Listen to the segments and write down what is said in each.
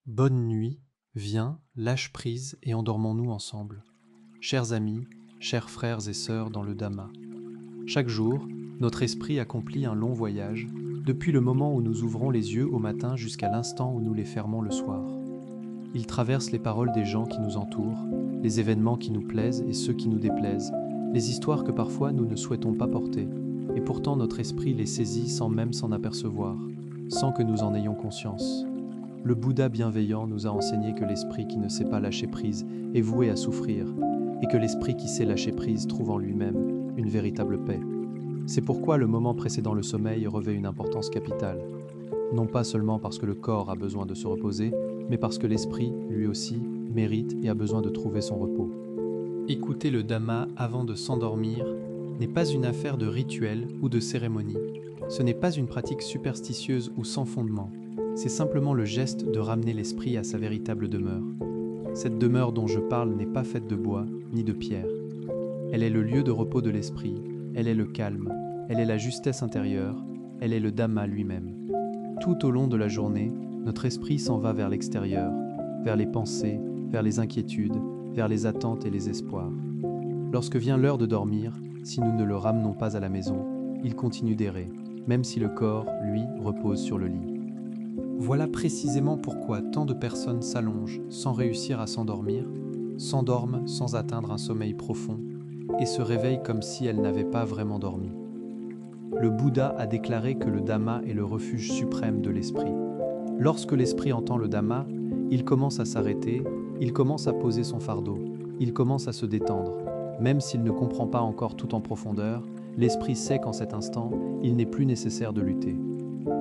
Bonne nuit, viens, lâche prise et endormons-nous ensemble. Chers amis, chers frères et sœurs dans le Dhamma. Chaque jour, notre esprit accomplit un long voyage, depuis le moment où nous ouvrons les yeux au matin jusqu'à l'instant où nous les fermons le soir. Il traverse les paroles des gens qui nous entourent, les événements qui nous plaisent et ceux qui nous déplaisent, les histoires que parfois nous ne souhaitons pas porter, et pourtant notre esprit les saisit sans même s'en apercevoir, sans que nous en ayons conscience. Le Bouddha bienveillant nous a enseigné que l'esprit qui ne sait pas lâcher prise est voué à souffrir, et que l'esprit qui sait lâcher prise trouve en lui-même une véritable paix. C'est pourquoi le moment précédant le sommeil revêt une importance capitale, non pas seulement parce que le corps a besoin de se reposer, mais parce que l'esprit, lui aussi, mérite et a besoin de trouver son repos. Écouter le Dhamma avant de s'endormir n'est pas une affaire de rituel ou de cérémonie. Ce n'est pas une pratique superstitieuse ou sans fondement. C'est simplement le geste de ramener l'esprit à sa véritable demeure. Cette demeure dont je parle n'est pas faite de bois ni de pierre. Elle est le lieu de repos de l'esprit, elle est le calme, elle est la justesse intérieure, elle est le Dhamma lui-même. Tout au long de la journée, notre esprit s'en va vers l'extérieur, vers les pensées, vers les inquiétudes, vers les attentes et les espoirs. Lorsque vient l'heure de dormir, si nous ne le ramenons pas à la maison, il continue d'errer, même si le corps, lui, repose sur le lit. Voilà précisément pourquoi tant de personnes s'allongent sans réussir à s'endormir, s'endorment sans atteindre un sommeil profond et se réveillent comme si elles n'avaient pas vraiment dormi. Le Bouddha a déclaré que le Dhamma est le refuge suprême de l'esprit. Lorsque l'esprit entend le Dhamma, il commence à s'arrêter, il commence à poser son fardeau, il commence à se détendre. Même s'il ne comprend pas encore tout en profondeur, l'esprit sait qu'en cet instant, il n'est plus nécessaire de lutter.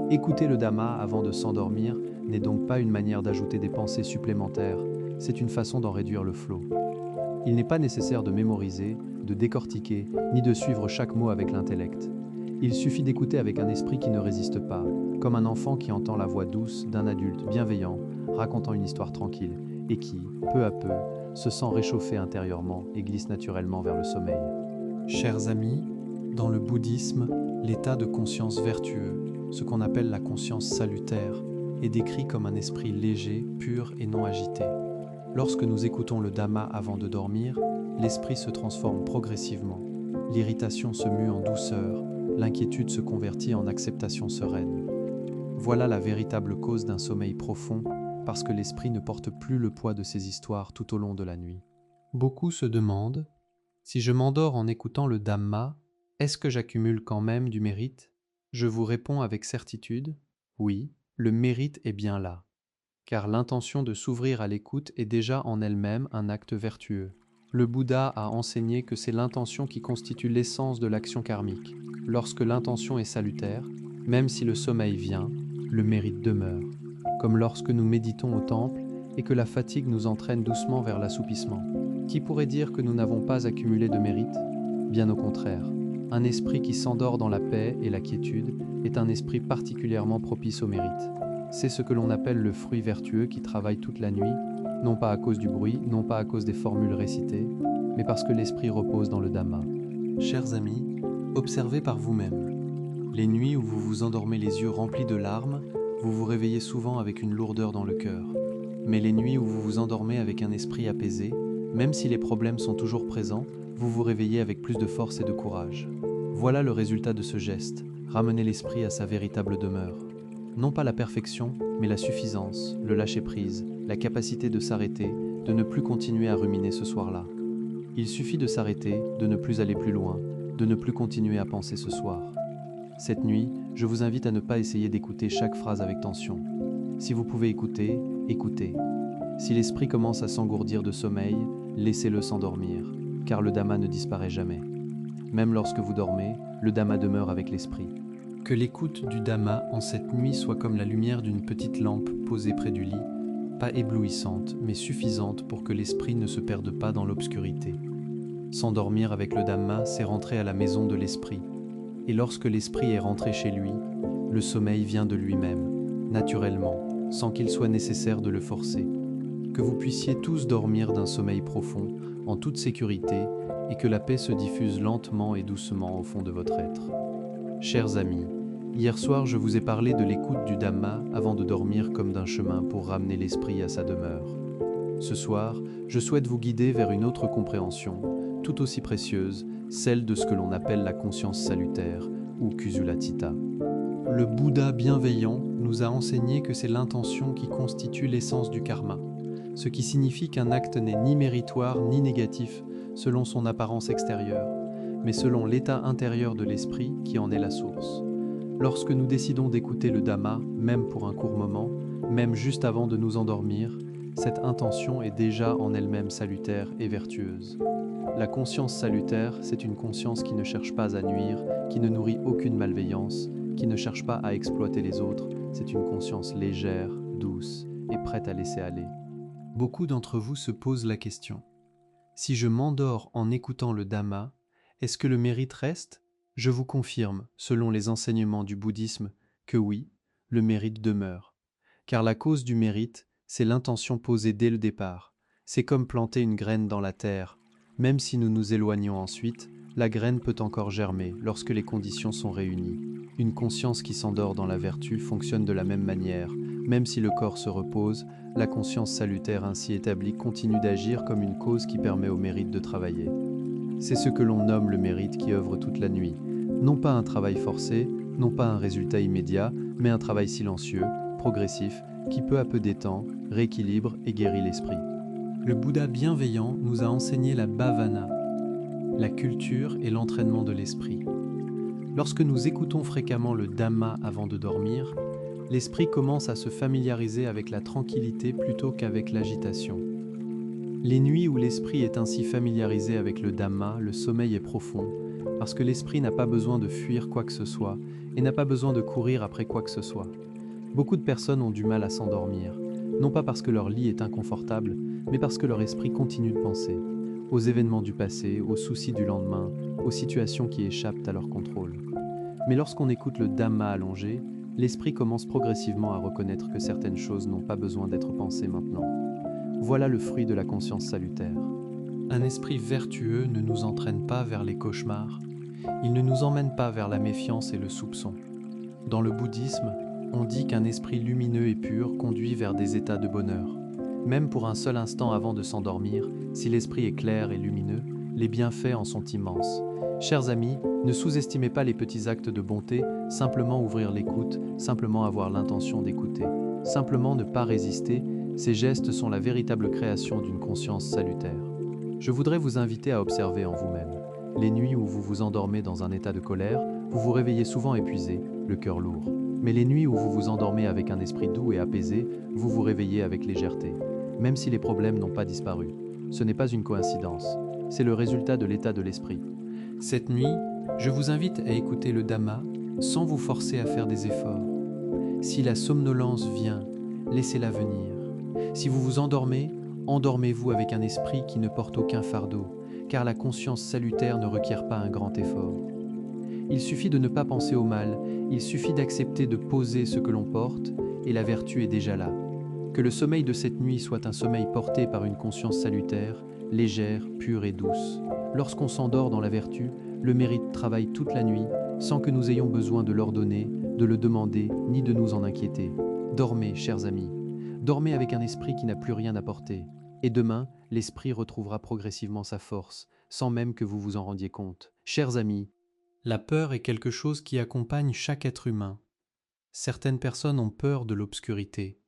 Écouter le Dhamma avant de s'endormir n'est donc pas une manière d'ajouter des pensées supplémentaires, c'est une façon d'en réduire le flot. Il n'est pas nécessaire de mémoriser, de décortiquer, ni de suivre chaque mot avec l'intellect. Il suffit d'écouter avec un esprit qui ne résiste pas, comme un enfant qui entend la voix douce d'un adulte bienveillant racontant une histoire tranquille, et qui, peu à peu, se sent réchauffé intérieurement et glisse naturellement vers le sommeil. Chers amis, dans le bouddhisme, l'état de conscience vertueux, ce qu'on appelle la conscience salutaire, est décrit comme un esprit léger, pur et non agité. Lorsque nous écoutons le Dhamma avant de dormir, l'esprit se transforme progressivement. L'irritation se mue en douceur, l'inquiétude se convertit en acceptation sereine. Voilà la véritable cause d'un sommeil profond, parce que l'esprit ne porte plus le poids de ses histoires tout au long de la nuit. Beaucoup se demandent, si je m'endors en écoutant le Dhamma, est-ce que j'accumule quand même du mérite ? Je vous réponds avec certitude, oui, le mérite est bien là, car l'intention de s'ouvrir à l'écoute est déjà en elle-même un acte vertueux. Le Bouddha a enseigné que c'est l'intention qui constitue l'essence de l'action karmique. Lorsque l'intention est salutaire, même si le sommeil vient, le mérite demeure, comme lorsque nous méditons au temple et que la fatigue nous entraîne doucement vers l'assoupissement. Qui pourrait dire que nous n'avons pas accumulé de mérite ? Bien au contraire. Un esprit qui s'endort dans la paix et la quiétude est un esprit particulièrement propice au mérite. C'est ce que l'on appelle le fruit vertueux qui travaille toute la nuit, non pas à cause du bruit, non pas à cause des formules récitées, mais parce que l'esprit repose dans le Dhamma. Chers amis, observez par vous-même. Les nuits où vous vous endormez les yeux remplis de larmes, vous vous réveillez souvent avec une lourdeur dans le cœur. Mais les nuits où vous vous endormez avec un esprit apaisé, même si les problèmes sont toujours présents, vous vous réveillez avec plus de force et de courage. Voilà le résultat de ce geste, ramener l'esprit à sa véritable demeure. Non pas la perfection, mais la suffisance, le lâcher-prise, la capacité de s'arrêter, de ne plus continuer à ruminer ce soir-là. Il suffit de s'arrêter, de ne plus aller plus loin, de ne plus continuer à penser ce soir. Cette nuit, je vous invite à ne pas essayer d'écouter chaque phrase avec tension. Si vous pouvez écouter, écoutez. Si l'esprit commence à s'engourdir de sommeil, laissez-le s'endormir, car le Dhamma ne disparaît jamais. Même lorsque vous dormez, le Dhamma demeure avec l'esprit. Que l'écoute du Dhamma en cette nuit soit comme la lumière d'une petite lampe posée près du lit, pas éblouissante, mais suffisante pour que l'esprit ne se perde pas dans l'obscurité. S'endormir avec le Dhamma, c'est rentrer à la maison de l'esprit. Et lorsque l'esprit est rentré chez lui, le sommeil vient de lui-même, naturellement, sans qu'il soit nécessaire de le forcer. Que vous puissiez tous dormir d'un sommeil profond, en toute sécurité, et que la paix se diffuse lentement et doucement au fond de votre être. Chers amis, Hier soir, je vous ai parlé de l'écoute du Dhamma avant de dormir comme d'un chemin pour ramener l'esprit à sa demeure. Ce soir, je souhaite vous guider vers une autre compréhension, tout aussi précieuse, celle de ce que l'on appelle la conscience salutaire, ou Kusulatita. Le Bouddha bienveillant nous a enseigné que c'est l'intention qui constitue l'essence du karma, ce qui signifie qu'un acte n'est ni méritoire ni négatif selon son apparence extérieure, mais selon l'état intérieur de l'esprit qui en est la source. Lorsque nous décidons d'écouter le Dhamma, même pour un court moment, même juste avant de nous endormir, cette intention est déjà en elle-même salutaire et vertueuse. La conscience salutaire, c'est une conscience qui ne cherche pas à nuire, qui ne nourrit aucune malveillance, qui ne cherche pas à exploiter les autres, c'est une conscience légère, douce et prête à laisser aller. Beaucoup d'entre vous se posent la question: si je m'endors en écoutant le Dhamma, est-ce que le mérite reste ? Je vous confirme, selon les enseignements du bouddhisme, que oui, le mérite demeure. Car la cause du mérite, c'est l'intention posée dès le départ. C'est comme planter une graine dans la terre. Même si nous nous éloignons ensuite, la graine peut encore germer lorsque les conditions sont réunies. Une conscience qui s'endort dans la vertu fonctionne de la même manière. Même si le corps se repose, la conscience salutaire ainsi établie continue d'agir comme une cause qui permet au mérite de travailler. C'est ce que l'on nomme le mérite qui œuvre toute la nuit. Non pas un travail forcé, non pas un résultat immédiat, mais un travail silencieux, progressif, qui peu à peu détend, rééquilibre et guérit l'esprit. Le Bouddha bienveillant nous a enseigné la bhavana, la culture et l'entraînement de l'esprit. Lorsque nous écoutons fréquemment le Dhamma avant de dormir, l'esprit commence à se familiariser avec la tranquillité plutôt qu'avec l'agitation. Les nuits où l'esprit est ainsi familiarisé avec le Dhamma, le sommeil est profond, parce que l'esprit n'a pas besoin de fuir quoi que ce soit et n'a pas besoin de courir après quoi que ce soit. Beaucoup de personnes ont du mal à s'endormir, non pas parce que leur lit est inconfortable, mais parce que leur esprit continue de penser, aux événements du passé, aux soucis du lendemain, aux situations qui échappent à leur contrôle. Mais lorsqu'on écoute le Dhamma allongé, l'esprit commence progressivement à reconnaître que certaines choses n'ont pas besoin d'être pensées maintenant. Voilà le fruit de la conscience salutaire. Un esprit vertueux ne nous entraîne pas vers les cauchemars, il ne nous emmène pas vers la méfiance et le soupçon. Dans le bouddhisme, on dit qu'un esprit lumineux et pur conduit vers des états de bonheur. Même pour un seul instant avant de s'endormir, si l'esprit est clair et lumineux, les bienfaits en sont immenses. Chers amis, ne sous-estimez pas les petits actes de bonté, simplement ouvrir l'écoute, simplement avoir l'intention d'écouter, simplement ne pas résister. Ces gestes sont la véritable création d'une conscience salutaire. Je voudrais vous inviter à observer en vous-même. Les nuits où vous vous endormez dans un état de colère, vous vous réveillez souvent épuisé, le cœur lourd. Mais les nuits où vous vous endormez avec un esprit doux et apaisé, vous vous réveillez avec légèreté, même si les problèmes n'ont pas disparu. Ce n'est pas une coïncidence, c'est le résultat de l'état de l'esprit. Cette nuit, je vous invite à écouter le Dhamma sans vous forcer à faire des efforts. Si la somnolence vient, laissez-la venir. Si vous vous endormez, endormez-vous avec un esprit qui ne porte aucun fardeau, car la conscience salutaire ne requiert pas un grand effort. Il suffit de ne pas penser au mal, il suffit d'accepter de poser ce que l'on porte, et la vertu est déjà là. Que le sommeil de cette nuit soit un sommeil porté par une conscience salutaire, légère, pure et douce. Lorsqu'on s'endort dans la vertu, le mérite travaille toute la nuit, sans que nous ayons besoin de l'ordonner, de le demander, ni de nous en inquiéter. Dormez, chers amis. Dormez avec un esprit qui n'a plus rien à porter. Et demain, l'esprit retrouvera progressivement sa force, sans même que vous vous en rendiez compte. Chers amis, la peur est quelque chose qui accompagne chaque être humain. Certaines personnes ont peur de l'obscurité.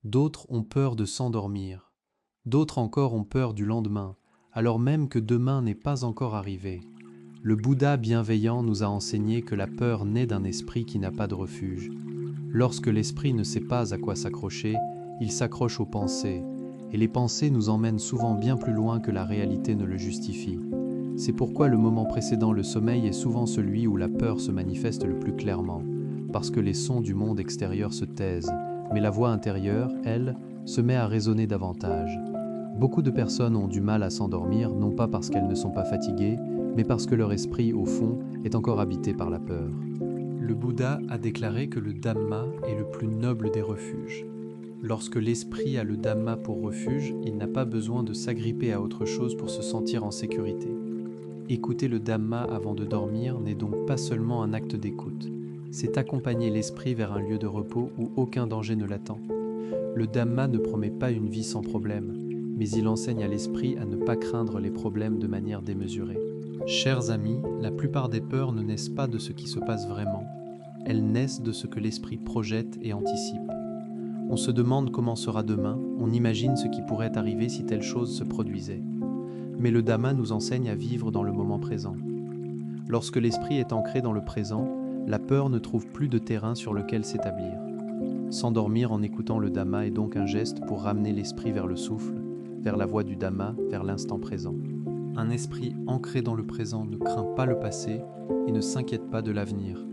D'autres ont peur de s'endormir. D'autres encore ont peur du lendemain, alors même que demain n'est pas encore arrivé. Le Bouddha bienveillant nous a enseigné que la peur naît d'un esprit qui n'a pas de refuge. Lorsque l'esprit ne sait pas à quoi s'accrocher, il s'accroche aux pensées, et les pensées nous emmènent souvent bien plus loin que la réalité ne le justifie. C'est pourquoi le moment précédant le sommeil est souvent celui où la peur se manifeste le plus clairement, parce que les sons du monde extérieur se taisent, mais la voix intérieure, elle, se met à résonner davantage. Beaucoup de personnes ont du mal à s'endormir, non pas parce qu'elles ne sont pas fatiguées, mais parce que leur esprit, au fond, est encore habité par la peur. Le Bouddha a déclaré que le Dhamma est le plus noble des refuges. Lorsque l'esprit a le Dhamma pour refuge, il n'a pas besoin de s'agripper à autre chose pour se sentir en sécurité. Écouter le Dhamma avant de dormir n'est donc pas seulement un acte d'écoute, c'est accompagner l'esprit vers un lieu de repos où aucun danger ne l'attend. Le Dhamma ne promet pas une vie sans problème, mais il enseigne à l'esprit à ne pas craindre les problèmes de manière démesurée. Chers amis, la plupart des peurs ne naissent pas de ce qui se passe vraiment, elles naissent de ce que l'esprit projette et anticipe. On se demande comment sera demain, on imagine ce qui pourrait arriver si telle chose se produisait. Mais le Dhamma nous enseigne à vivre dans le moment présent. Lorsque l'esprit est ancré dans le présent, la peur ne trouve plus de terrain sur lequel s'établir. S'endormir en écoutant le Dhamma est donc un geste pour ramener l'esprit vers le souffle, vers la voie du Dhamma, vers l'instant présent. Un esprit ancré dans le présent ne craint pas le passé et ne s'inquiète pas de l'avenir.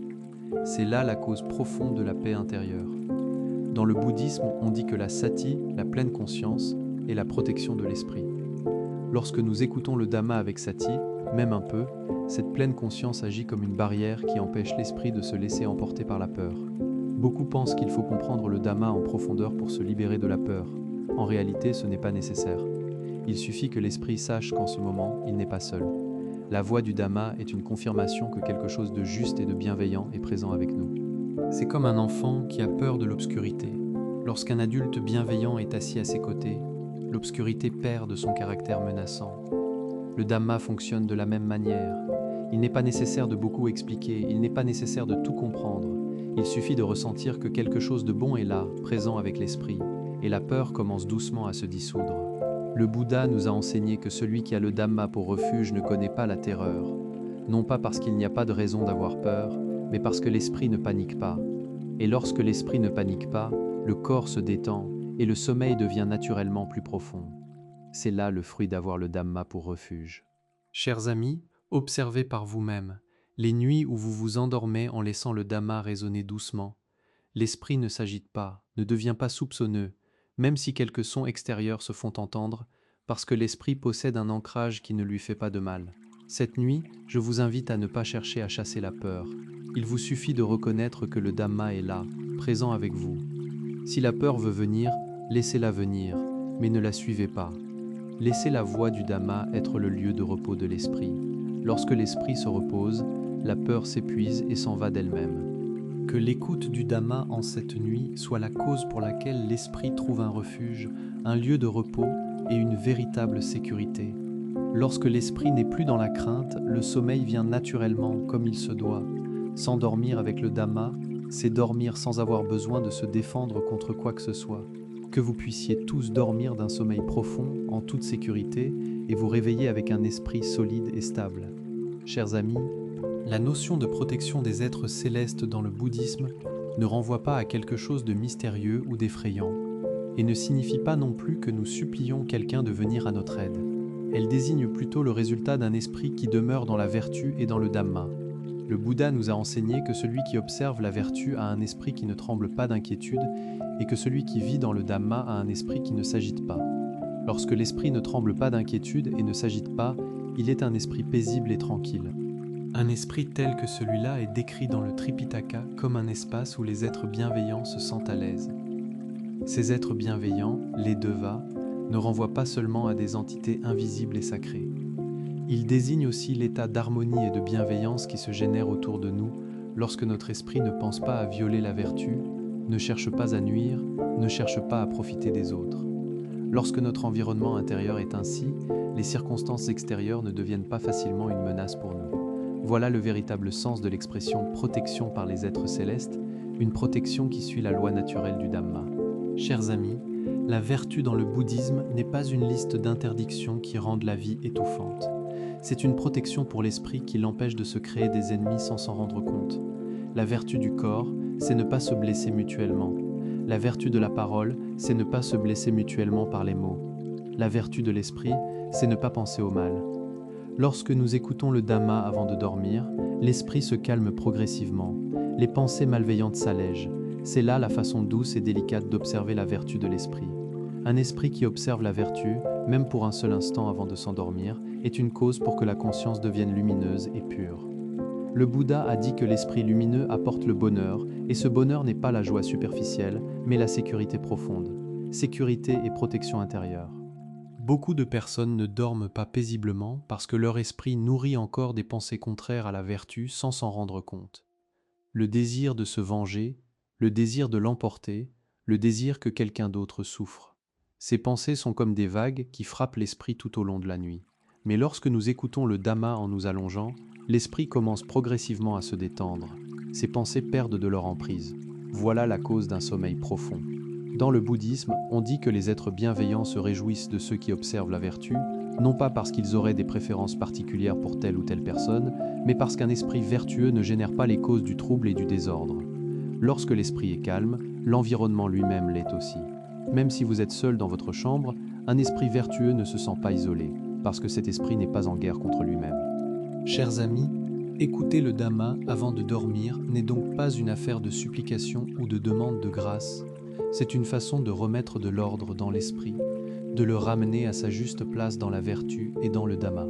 C'est là la cause profonde de la paix intérieure. Dans le bouddhisme, on dit que la sati, la pleine conscience, est la protection de l'esprit. Lorsque nous écoutons le Dhamma avec sati, même un peu, cette pleine conscience agit comme une barrière qui empêche l'esprit de se laisser emporter par la peur. Beaucoup pensent qu'il faut comprendre le Dhamma en profondeur pour se libérer de la peur. En réalité, ce n'est pas nécessaire. Il suffit que l'esprit sache qu'en ce moment, il n'est pas seul. La voix du Dhamma est une confirmation que quelque chose de juste et de bienveillant est présent avec nous. C'est comme un enfant qui a peur de l'obscurité. Lorsqu'un adulte bienveillant est assis à ses côtés, l'obscurité perd de son caractère menaçant. Le Dhamma fonctionne de la même manière. Il n'est pas nécessaire de beaucoup expliquer, il n'est pas nécessaire de tout comprendre. Il suffit de ressentir que quelque chose de bon est là, présent avec l'esprit, et la peur commence doucement à se dissoudre. Le Bouddha nous a enseigné que celui qui a le Dhamma pour refuge ne connaît pas la terreur, non pas parce qu'il n'y a pas de raison d'avoir peur, mais parce que l'esprit ne panique pas. Et lorsque l'esprit ne panique pas, le corps se détend et le sommeil devient naturellement plus profond. C'est là le fruit d'avoir le Dhamma pour refuge. Chers amis, observez par vous-même les nuits où vous vous endormez en laissant le Dhamma résonner doucement. L'esprit ne s'agite pas, ne devient pas soupçonneux, même si quelques sons extérieurs se font entendre, parce que l'esprit possède un ancrage qui ne lui fait pas de mal. Cette nuit, je vous invite à ne pas chercher à chasser la peur. Il vous suffit de reconnaître que le Dhamma est là, présent avec vous. Si la peur veut venir, laissez-la venir, mais ne la suivez pas. Laissez la voie du Dhamma être le lieu de repos de l'esprit. Lorsque l'esprit se repose, la peur s'épuise et s'en va d'elle-même. Que l'écoute du Dhamma en cette nuit soit la cause pour laquelle l'esprit trouve un refuge, un lieu de repos et une véritable sécurité. Lorsque l'esprit n'est plus dans la crainte, le sommeil vient naturellement comme il se doit. S'endormir avec le Dhamma, c'est dormir sans avoir besoin de se défendre contre quoi que ce soit. Que vous puissiez tous dormir d'un sommeil profond, en toute sécurité, et vous réveiller avec un esprit solide et stable. Chers amis, la notion de protection des êtres célestes dans le bouddhisme ne renvoie pas à quelque chose de mystérieux ou d'effrayant, et ne signifie pas non plus que nous supplions quelqu'un de venir à notre aide. Elle désigne plutôt le résultat d'un esprit qui demeure dans la vertu et dans le Dhamma. Le Bouddha nous a enseigné que celui qui observe la vertu a un esprit qui ne tremble pas d'inquiétude et que celui qui vit dans le Dhamma a un esprit qui ne s'agite pas. Lorsque l'esprit ne tremble pas d'inquiétude et ne s'agite pas, il est un esprit paisible et tranquille. Un esprit tel que celui-là est décrit dans le Tripitaka comme un espace où les êtres bienveillants se sentent à l'aise. Ces êtres bienveillants, les devas, ne renvoient pas seulement à des entités invisibles et sacrées. Ils désignent aussi l'état d'harmonie et de bienveillance qui se génère autour de nous lorsque notre esprit ne pense pas à violer la vertu, ne cherche pas à nuire, ne cherche pas à profiter des autres. Lorsque notre environnement intérieur est ainsi, les circonstances extérieures ne deviennent pas facilement une menace pour nous. Voilà le véritable sens de l'expression « protection par les êtres célestes », une protection qui suit la loi naturelle du Dhamma. Chers amis, la vertu dans le bouddhisme n'est pas une liste d'interdictions qui rendent la vie étouffante. C'est une protection pour l'esprit qui l'empêche de se créer des ennemis sans s'en rendre compte. La vertu du corps, c'est ne pas se blesser mutuellement. La vertu de la parole, c'est ne pas se blesser mutuellement par les mots. La vertu de l'esprit, c'est ne pas penser au mal. Lorsque nous écoutons le Dhamma avant de dormir, l'esprit se calme progressivement. Les pensées malveillantes s'allègent. C'est là la façon douce et délicate d'observer la vertu de l'esprit. Un esprit qui observe la vertu, même pour un seul instant avant de s'endormir, est une cause pour que la conscience devienne lumineuse et pure. Le Bouddha a dit que l'esprit lumineux apporte le bonheur, et ce bonheur n'est pas la joie superficielle, mais la sécurité profonde. Sécurité et protection intérieure. Beaucoup de personnes ne dorment pas paisiblement parce que leur esprit nourrit encore des pensées contraires à la vertu sans s'en rendre compte. le désir de se venger, le désir de l'emporter, le désir que quelqu'un d'autre souffre. Ces pensées sont comme des vagues qui frappent l'esprit tout au long de la nuit. Mais lorsque nous écoutons le Dhamma en nous allongeant, l'esprit commence progressivement à se détendre. Ces pensées perdent de leur emprise. Voilà la cause d'un sommeil profond. Dans le bouddhisme, on dit que les êtres bienveillants se réjouissent de ceux qui observent la vertu, non pas parce qu'ils auraient des préférences particulières pour telle ou telle personne, mais parce qu'un esprit vertueux ne génère pas les causes du trouble et du désordre. Lorsque l'esprit est calme, l'environnement lui-même l'est aussi. Même si vous êtes seul dans votre chambre, un esprit vertueux ne se sent pas isolé, parce que cet esprit n'est pas en guerre contre lui-même. Chers amis, écouter le Dhamma avant de dormir n'est donc pas une affaire de supplication ou de demande de grâce, c'est une façon de remettre de l'ordre dans l'esprit, de le ramener à sa juste place dans la vertu et dans le Dhamma.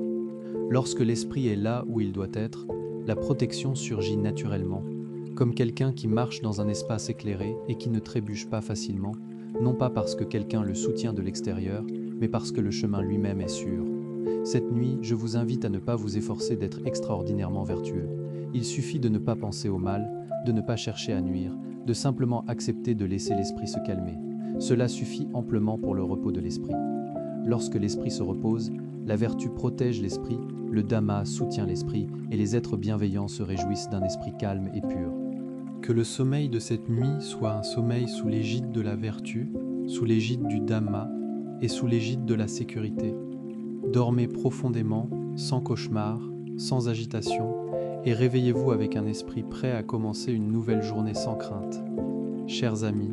Lorsque l'esprit est là où il doit être, la protection surgit naturellement, comme quelqu'un qui marche dans un espace éclairé et qui ne trébuche pas facilement, non pas parce que quelqu'un le soutient de l'extérieur, mais parce que le chemin lui-même est sûr. Cette nuit, je vous invite à ne pas vous efforcer d'être extraordinairement vertueux. Il suffit de ne pas penser au mal, de ne pas chercher à nuire, de simplement accepter de laisser l'esprit se calmer. Cela suffit amplement pour le repos de l'esprit. Lorsque l'esprit se repose, la vertu protège l'esprit, le Dhamma soutient l'esprit et les êtres bienveillants se réjouissent d'un esprit calme et pur. Que le sommeil de cette nuit soit un sommeil sous l'égide de la vertu, sous l'égide du Dhamma et sous l'égide de la sécurité. Dormez profondément, sans cauchemar, sans agitation, et réveillez-vous avec un esprit prêt à commencer une nouvelle journée sans crainte. Chers amis,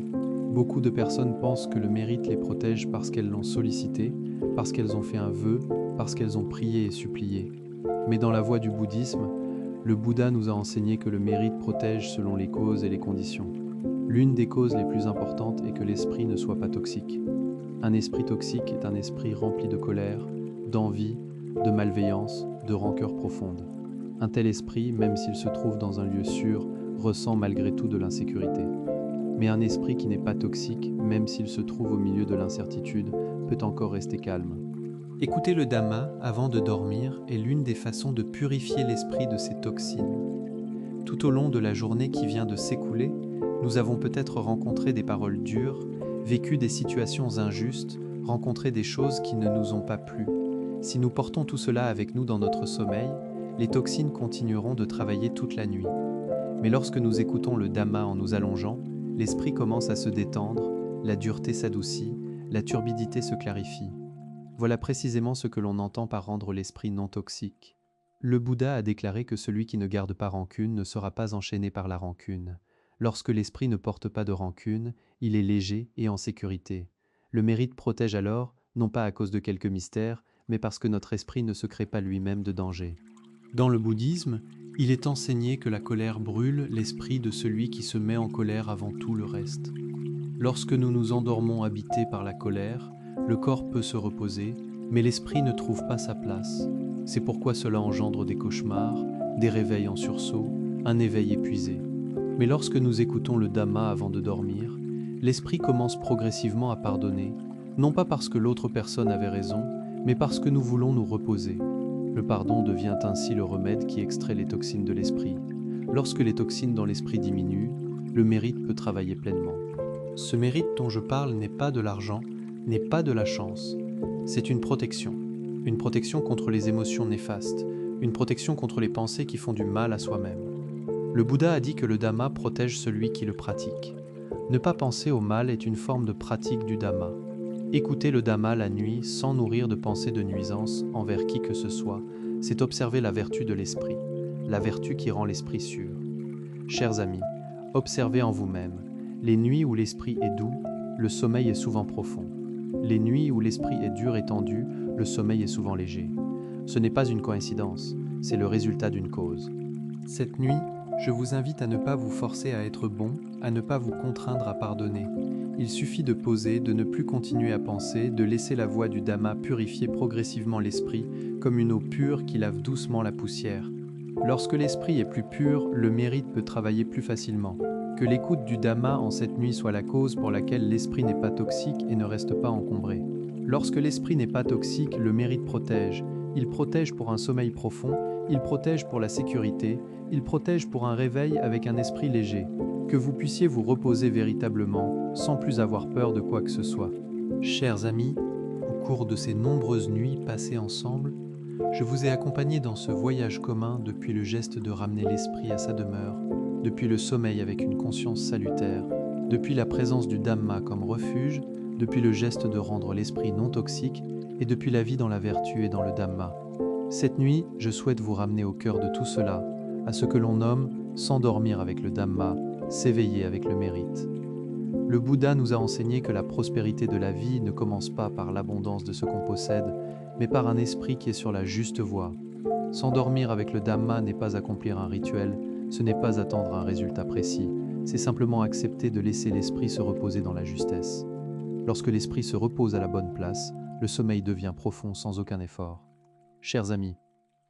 beaucoup de personnes pensent que le mérite les protège parce qu'elles l'ont sollicité, parce qu'elles ont fait un vœu, parce qu'elles ont prié et supplié. Mais dans la voie du bouddhisme, le Bouddha nous a enseigné que le mérite protège selon les causes et les conditions. L'une des causes les plus importantes est que l'esprit ne soit pas toxique. Un esprit toxique est un esprit rempli de colère, d'envie, de malveillance, de rancœur profonde. Un tel esprit, même s'il se trouve dans un lieu sûr, ressent malgré tout de l'insécurité. Mais un esprit qui n'est pas toxique, même s'il se trouve au milieu de l'incertitude, peut encore rester calme. Écouter le Dhamma avant de dormir est l'une des façons de purifier l'esprit de ses toxines. Tout au long de la journée qui vient de s'écouler, nous avons peut-être rencontré des paroles dures, vécu des situations injustes, rencontré des choses qui ne nous ont pas plu. Si nous portons tout cela avec nous dans notre sommeil, les toxines continueront de travailler toute la nuit. Mais lorsque nous écoutons le Dhamma en nous allongeant, l'esprit commence à se détendre, la dureté s'adoucit, la turbidité se clarifie. Voilà précisément ce que l'on entend par rendre l'esprit non toxique. Le Bouddha a déclaré que celui qui ne garde pas rancune ne sera pas enchaîné par la rancune. Lorsque l'esprit ne porte pas de rancune, il est léger et en sécurité. Le mérite protège alors, non pas à cause de quelque mystère, mais parce que notre esprit ne se crée pas lui-même de danger. Dans le bouddhisme, il est enseigné que la colère brûle l'esprit de celui qui se met en colère avant tout le reste. Lorsque nous nous endormons habités par la colère, le corps peut se reposer, mais l'esprit ne trouve pas sa place. C'est pourquoi cela engendre des cauchemars, des réveils en sursaut, un éveil épuisé. Mais lorsque nous écoutons le Dhamma avant de dormir, l'esprit commence progressivement à pardonner, non pas parce que l'autre personne avait raison, mais parce que nous voulons nous reposer. Le pardon devient ainsi le remède qui extrait les toxines de l'esprit. Lorsque les toxines dans l'esprit diminuent, le mérite peut travailler pleinement. Ce mérite dont je parle n'est pas de l'argent, n'est pas de la chance. C'est une protection contre les émotions néfastes, une protection contre les pensées qui font du mal à soi-même. Le Bouddha a dit que le Dhamma protège celui qui le pratique. Ne pas penser au mal est une forme de pratique du Dhamma. Écouter le Dhamma la nuit sans nourrir de pensées de nuisance envers qui que ce soit, c'est observer la vertu de l'esprit, la vertu qui rend l'esprit sûr. Chers amis, observez en vous-même. Les nuits où l'esprit est doux, le sommeil est souvent profond. Les nuits où l'esprit est dur et tendu, le sommeil est souvent léger. Ce n'est pas une coïncidence, c'est le résultat d'une cause. Cette nuit, je vous invite à ne pas vous forcer à être bon, à ne pas vous contraindre à pardonner. Il suffit de poser, de ne plus continuer à penser, de laisser la voie du Dhamma purifier progressivement l'esprit, comme une eau pure qui lave doucement la poussière. Lorsque l'esprit est plus pur, le mérite peut travailler plus facilement. Que l'écoute du Dhamma en cette nuit soit la cause pour laquelle l'esprit n'est pas toxique et ne reste pas encombré. Lorsque l'esprit n'est pas toxique, le mérite protège, Il protège pour un sommeil profond, il protège pour la sécurité, il protège pour un réveil avec un esprit léger, que vous puissiez vous reposer véritablement, sans plus avoir peur de quoi que ce soit. Chers amis, au cours de ces nombreuses nuits passées ensemble, je vous ai accompagné dans ce voyage commun depuis le geste de ramener l'esprit à sa demeure, depuis le sommeil avec une conscience salutaire, depuis la présence du Dhamma comme refuge, depuis le geste de rendre l'esprit non toxique et depuis la vie dans la vertu et dans le Dhamma. Cette nuit, je souhaite vous ramener au cœur de tout cela, à ce que l'on nomme s'endormir avec le Dhamma, s'éveiller avec le mérite. Le Bouddha nous a enseigné que la prospérité de la vie ne commence pas par l'abondance de ce qu'on possède, mais par un esprit qui est sur la juste voie. S'endormir avec le Dhamma n'est pas accomplir un rituel, ce n'est pas attendre un résultat précis, c'est simplement accepter de laisser l'esprit se reposer dans la justesse. Lorsque l'esprit se repose à la bonne place, le sommeil devient profond sans aucun effort. Chers amis,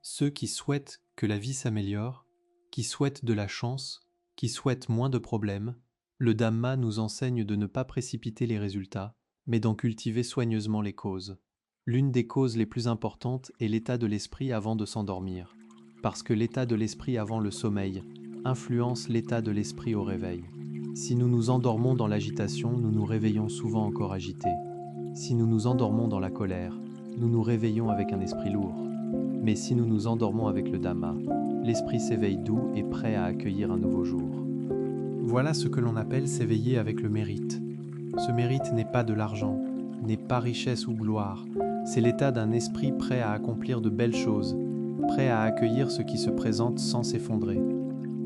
ceux qui souhaitent que la vie s'améliore, qui souhaitent de la chance, qui souhaitent moins de problèmes, le Dhamma nous enseigne de ne pas précipiter les résultats, mais d'en cultiver soigneusement les causes. L'une des causes les plus importantes est l'état de l'esprit avant de s'endormir, parce que l'état de l'esprit avant le sommeil influence l'état de l'esprit au réveil. Si nous nous endormons dans l'agitation, nous nous réveillons souvent encore agités. Si nous nous endormons dans la colère, nous nous réveillons avec un esprit lourd. Mais si nous nous endormons avec le Dhamma, l'esprit s'éveille doux et prêt à accueillir un nouveau jour. Voilà ce que l'on appelle s'éveiller avec le mérite. Ce mérite n'est pas de l'argent, n'est pas richesse ou gloire, c'est l'état d'un esprit prêt à accomplir de belles choses, prêt à accueillir ce qui se présente sans s'effondrer.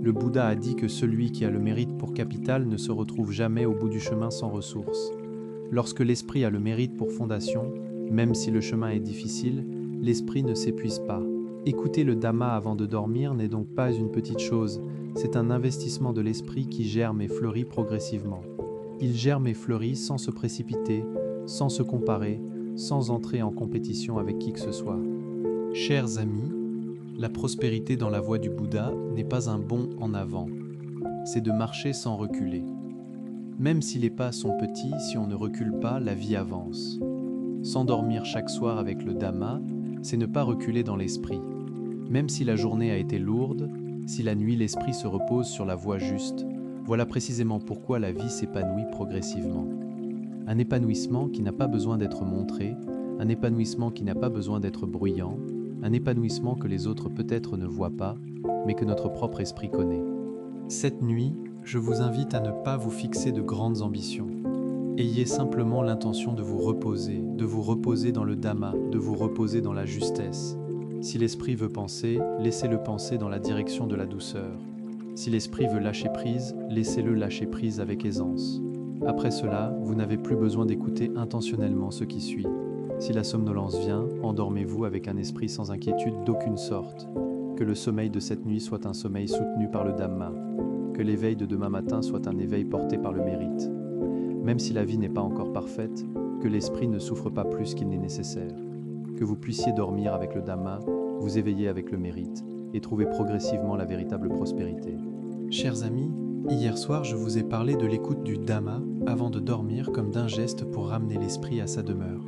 Le Bouddha a dit que celui qui a le mérite pour capital ne se retrouve jamais au bout du chemin sans ressources. Lorsque l'esprit a le mérite pour fondation, même si le chemin est difficile, l'esprit ne s'épuise pas. Écouter le Dhamma avant de dormir n'est donc pas une petite chose, c'est un investissement de l'esprit qui germe et fleurit progressivement. Il germe et fleurit sans se précipiter, sans se comparer, sans entrer en compétition avec qui que ce soit. Chers amis, la prospérité dans la voie du Bouddha n'est pas un bond en avant, c'est de marcher sans reculer. Même si les pas sont petits, si on ne recule pas, la vie avance. S'endormir chaque soir avec le Dhamma, c'est ne pas reculer dans l'esprit. Même si la journée a été lourde, si la nuit l'esprit se repose sur la voie juste, voilà précisément pourquoi la vie s'épanouit progressivement. Un épanouissement qui n'a pas besoin d'être montré, un épanouissement qui n'a pas besoin d'être bruyant, un épanouissement que les autres peut-être ne voient pas, mais que notre propre esprit connaît. Cette nuit, je vous invite à ne pas vous fixer de grandes ambitions. Ayez simplement l'intention de vous reposer dans le Dhamma, de vous reposer dans la justesse. Si l'esprit veut penser, laissez-le penser dans la direction de la douceur. Si l'esprit veut lâcher prise, laissez-le lâcher prise avec aisance. Après cela, vous n'avez plus besoin d'écouter intentionnellement ce qui suit. Si la somnolence vient, endormez-vous avec un esprit sans inquiétude d'aucune sorte. Que le sommeil de cette nuit soit un sommeil soutenu par le Dhamma. Que l'éveil de demain matin soit un éveil porté par le mérite. Même si la vie n'est pas encore parfaite, que l'esprit ne souffre pas plus qu'il n'est nécessaire. Que vous puissiez dormir avec le Dhamma, vous éveiller avec le mérite et trouver progressivement la véritable prospérité. Chers amis, hier soir je vous ai parlé de l'écoute du Dhamma avant de dormir comme d'un geste pour ramener l'esprit à sa demeure.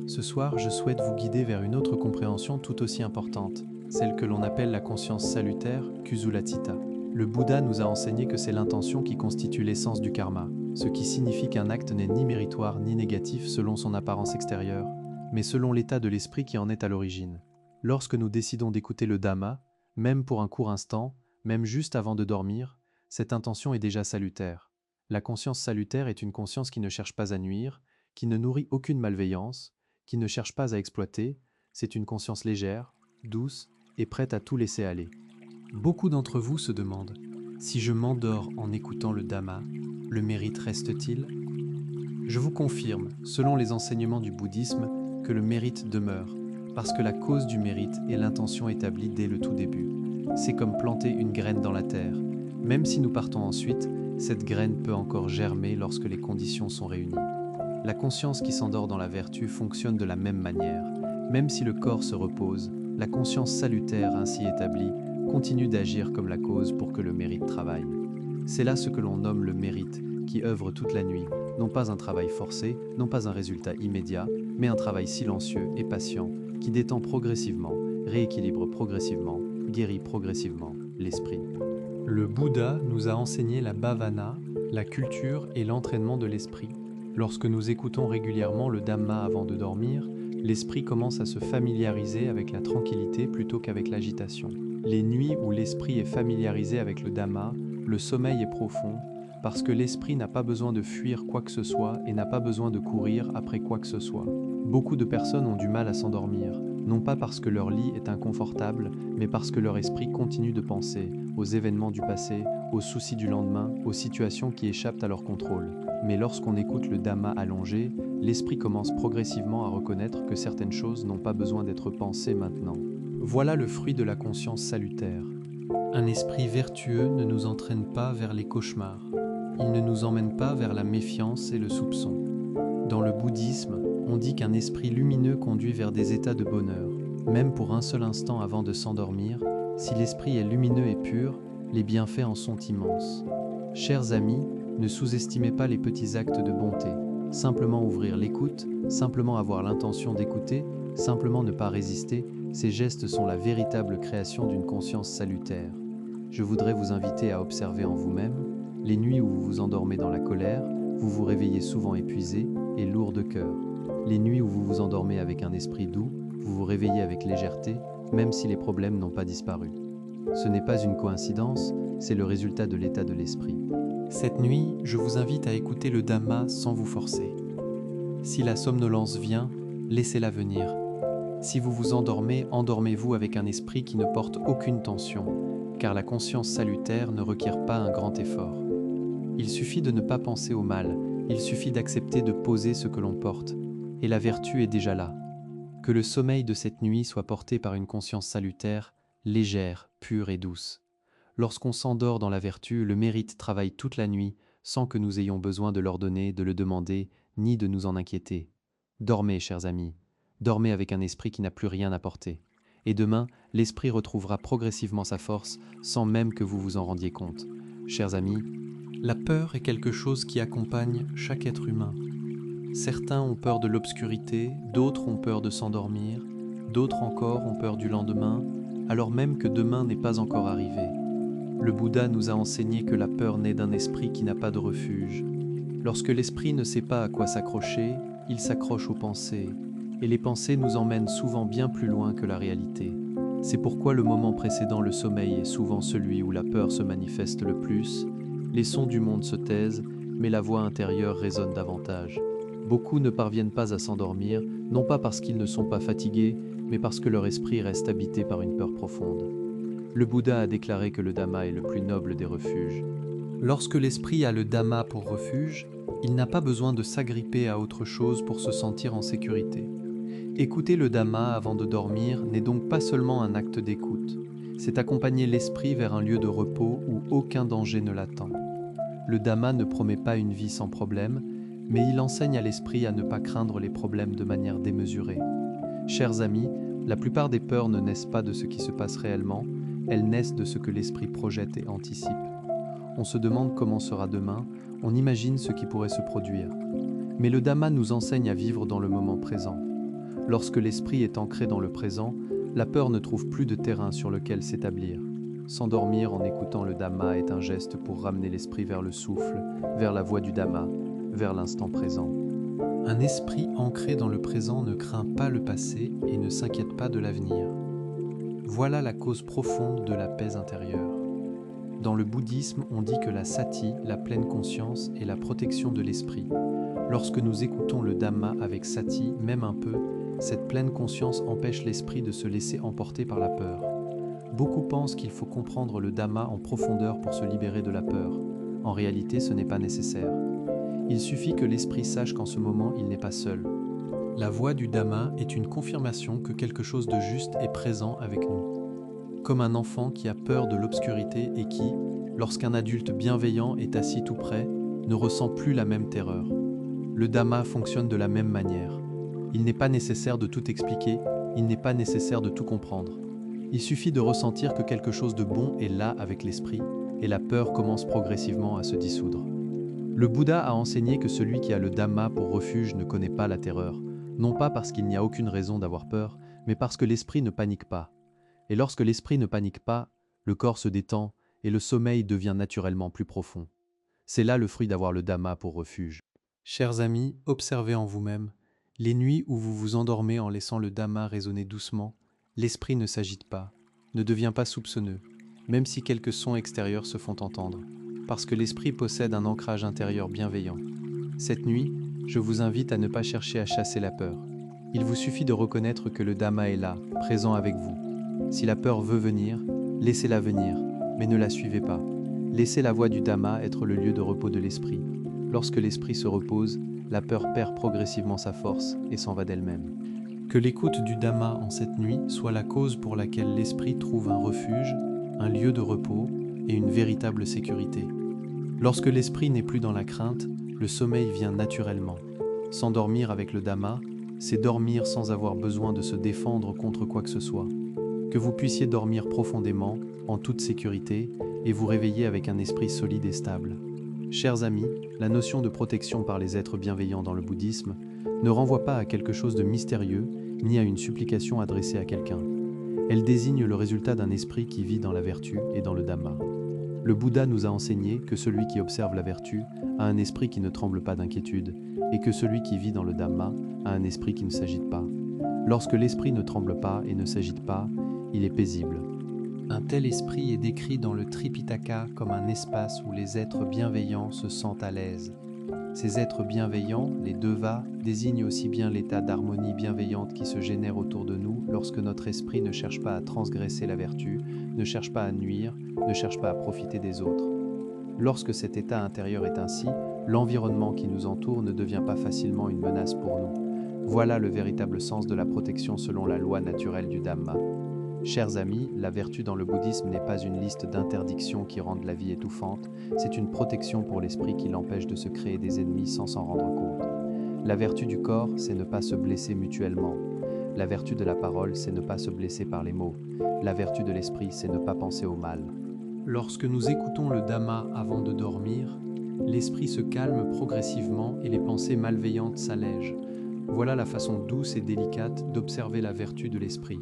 Ce soir, je souhaite vous guider vers une autre compréhension tout aussi importante, celle que l'on appelle la conscience salutaire, Kusula-Citta. Le Bouddha nous a enseigné que c'est l'intention qui constitue l'essence du karma, ce qui signifie qu'un acte n'est ni méritoire ni négatif selon son apparence extérieure, mais selon l'état de l'esprit qui en est à l'origine. Lorsque nous décidons d'écouter le Dhamma, même pour un court instant, même juste avant de dormir, cette intention est déjà salutaire. La conscience salutaire est une conscience qui ne cherche pas à nuire, qui ne nourrit aucune malveillance, qui ne cherche pas à exploiter, c'est une conscience légère, douce et prête à tout laisser aller. Beaucoup d'entre vous se demandent, si je m'endors en écoutant le Dhamma, le mérite reste-t-il ? Je vous confirme, selon les enseignements du bouddhisme, que le mérite demeure, parce que la cause du mérite est l'intention établie dès le tout début. C'est comme planter une graine dans la terre. Même si nous partons ensuite, cette graine peut encore germer lorsque les conditions sont réunies. La conscience qui s'endort dans la vertu fonctionne de la même manière. Même si le corps se repose, la conscience salutaire ainsi établie continue d'agir comme la cause pour que le mérite travaille. C'est là ce que l'on nomme le mérite, qui œuvre toute la nuit, non pas un travail forcé, non pas un résultat immédiat, mais un travail silencieux et patient qui détend progressivement, rééquilibre progressivement, guérit progressivement l'esprit. Le Bouddha nous a enseigné la bhavana, la culture et l'entraînement de l'esprit. Lorsque nous écoutons régulièrement le Dhamma avant de dormir, l'esprit commence à se familiariser avec la tranquillité plutôt qu'avec l'agitation. Les nuits où l'esprit est familiarisé avec le Dhamma, le sommeil est profond, parce que l'esprit n'a pas besoin de fuir quoi que ce soit et n'a pas besoin de courir après quoi que ce soit. Beaucoup de personnes ont du mal à s'endormir, non pas parce que leur lit est inconfortable, mais parce que leur esprit continue de penser aux événements du passé, aux soucis du lendemain, aux situations qui échappent à leur contrôle. Mais lorsqu'on écoute le Dhamma allongé, l'esprit commence progressivement à reconnaître que certaines choses n'ont pas besoin d'être pensées maintenant. Voilà le fruit de la conscience salutaire. Un esprit vertueux ne nous entraîne pas vers les cauchemars. Il ne nous emmène pas vers la méfiance et le soupçon. Dans le bouddhisme, on dit qu'un esprit lumineux conduit vers des états de bonheur. Même pour un seul instant avant de s'endormir, si l'esprit est lumineux et pur, les bienfaits en sont immenses. Chers amis, ne sous-estimez pas les petits actes de bonté. Simplement ouvrir l'écoute, simplement avoir l'intention d'écouter, simplement ne pas résister, ces gestes sont la véritable création d'une conscience salutaire. Je voudrais vous inviter à observer en vous-même les nuits où vous vous endormez dans la colère, vous vous réveillez souvent épuisé et lourd de cœur. Les nuits où vous vous endormez avec un esprit doux, vous vous réveillez avec légèreté, même si les problèmes n'ont pas disparu. Ce n'est pas une coïncidence, c'est le résultat de l'état de l'esprit. Cette nuit, je vous invite à écouter le Dhamma sans vous forcer. Si la somnolence vient, laissez-la venir. Si vous vous endormez, endormez-vous avec un esprit qui ne porte aucune tension, car la conscience salutaire ne requiert pas un grand effort. Il suffit de ne pas penser au mal, il suffit d'accepter de poser ce que l'on porte, et la vertu est déjà là. Que le sommeil de cette nuit soit porté par une conscience salutaire, légère, pure et douce. Lorsqu'on s'endort dans la vertu, le mérite travaille toute la nuit, sans que nous ayons besoin de l'ordonner, de le demander, ni de nous en inquiéter. Dormez, chers amis, dormez avec un esprit qui n'a plus rien à porter. Et demain, l'esprit retrouvera progressivement sa force, sans même que vous vous en rendiez compte. Chers amis, la peur est quelque chose qui accompagne chaque être humain. Certains ont peur de l'obscurité, d'autres ont peur de s'endormir, d'autres encore ont peur du lendemain, alors même que demain n'est pas encore arrivé. Le Bouddha nous a enseigné que la peur naît d'un esprit qui n'a pas de refuge. Lorsque l'esprit ne sait pas à quoi s'accrocher, il s'accroche aux pensées, et les pensées nous emmènent souvent bien plus loin que la réalité. C'est pourquoi le moment précédant le sommeil est souvent celui où la peur se manifeste le plus, les sons du monde se taisent, mais la voix intérieure résonne davantage. Beaucoup ne parviennent pas à s'endormir, non pas parce qu'ils ne sont pas fatigués, mais parce que leur esprit reste habité par une peur profonde. Le Bouddha a déclaré que le Dhamma est le plus noble des refuges. Lorsque l'esprit a le Dhamma pour refuge, il n'a pas besoin de s'agripper à autre chose pour se sentir en sécurité. Écouter le Dhamma avant de dormir n'est donc pas seulement un acte d'écoute, c'est accompagner l'esprit vers un lieu de repos où aucun danger ne l'attend. Le Dhamma ne promet pas une vie sans problème, mais il enseigne à l'esprit à ne pas craindre les problèmes de manière démesurée. Chers amis, la plupart des peurs ne naissent pas de ce qui se passe réellement, elles naissent de ce que l'esprit projette et anticipe. On se demande comment sera demain, on imagine ce qui pourrait se produire. Mais le Dhamma nous enseigne à vivre dans le moment présent. Lorsque l'esprit est ancré dans le présent, la peur ne trouve plus de terrain sur lequel s'établir. S'endormir en écoutant le Dhamma est un geste pour ramener l'esprit vers le souffle, vers la voie du Dhamma, vers l'instant présent. Un esprit ancré dans le présent ne craint pas le passé et ne s'inquiète pas de l'avenir. Voilà la cause profonde de la paix intérieure. Dans le bouddhisme, on dit que la sati, la pleine conscience, est la protection de l'esprit. Lorsque nous écoutons le Dhamma avec sati, même un peu, cette pleine conscience empêche l'esprit de se laisser emporter par la peur. Beaucoup pensent qu'il faut comprendre le Dhamma en profondeur pour se libérer de la peur. En réalité, ce n'est pas nécessaire. Il suffit que l'esprit sache qu'en ce moment, il n'est pas seul. La voix du Dhamma est une confirmation que quelque chose de juste est présent avec nous. Comme un enfant qui a peur de l'obscurité et qui, lorsqu'un adulte bienveillant est assis tout près, ne ressent plus la même terreur. Le Dhamma fonctionne de la même manière. Il n'est pas nécessaire de tout expliquer, il n'est pas nécessaire de tout comprendre. Il suffit de ressentir que quelque chose de bon est là avec l'esprit, et la peur commence progressivement à se dissoudre. Le Bouddha a enseigné que celui qui a le Dhamma pour refuge ne connaît pas la terreur, non pas parce qu'il n'y a aucune raison d'avoir peur, mais parce que l'esprit ne panique pas. Et lorsque l'esprit ne panique pas, le corps se détend et le sommeil devient naturellement plus profond. C'est là le fruit d'avoir le Dhamma pour refuge. Chers amis, observez en vous-même. Les nuits où vous vous endormez en laissant le Dhamma résonner doucement, l'esprit ne s'agite pas, ne devient pas soupçonneux, même si quelques sons extérieurs se font entendre, parce que l'esprit possède un ancrage intérieur bienveillant. Cette nuit, je vous invite à ne pas chercher à chasser la peur. Il vous suffit de reconnaître que le Dhamma est là, présent avec vous. Si la peur veut venir, laissez-la venir, mais ne la suivez pas. Laissez la voie du Dhamma être le lieu de repos de l'esprit. Lorsque l'esprit se repose, la peur perd progressivement sa force et s'en va d'elle-même. Que l'écoute du Dhamma en cette nuit soit la cause pour laquelle l'esprit trouve un refuge, un lieu de repos et une véritable sécurité. Lorsque l'esprit n'est plus dans la crainte, le sommeil vient naturellement. S'endormir avec le Dhamma, c'est dormir sans avoir besoin de se défendre contre quoi que ce soit. Que vous puissiez dormir profondément, en toute sécurité, et vous réveiller avec un esprit solide et stable. Chers amis, la notion de protection par les êtres bienveillants dans le bouddhisme ne renvoie pas à quelque chose de mystérieux, ni à une supplication adressée à quelqu'un. Elle désigne le résultat d'un esprit qui vit dans la vertu et dans le Dhamma. Le Bouddha nous a enseigné que celui qui observe la vertu a un esprit qui ne tremble pas d'inquiétude, et que celui qui vit dans le Dhamma a un esprit qui ne s'agite pas. Lorsque l'esprit ne tremble pas et ne s'agite pas, il est paisible. Un tel esprit est décrit dans le Tripitaka comme un espace où les êtres bienveillants se sentent à l'aise. Ces êtres bienveillants, les devas, désignent aussi bien l'état d'harmonie bienveillante qui se génère autour de nous lorsque notre esprit ne cherche pas à transgresser la vertu, ne cherche pas à nuire, ne cherche pas à profiter des autres. Lorsque cet état intérieur est ainsi, l'environnement qui nous entoure ne devient pas facilement une menace pour nous. Voilà le véritable sens de la protection selon la loi naturelle du Dhamma. Chers amis, la vertu dans le bouddhisme n'est pas une liste d'interdictions qui rendent la vie étouffante, c'est une protection pour l'esprit qui l'empêche de se créer des ennemis sans s'en rendre compte. La vertu du corps, c'est ne pas se blesser mutuellement. La vertu de la parole, c'est ne pas se blesser par les mots. La vertu de l'esprit, c'est ne pas penser au mal. Lorsque nous écoutons le Dhamma avant de dormir, l'esprit se calme progressivement et les pensées malveillantes s'allègent. Voilà la façon douce et délicate d'observer la vertu de l'esprit.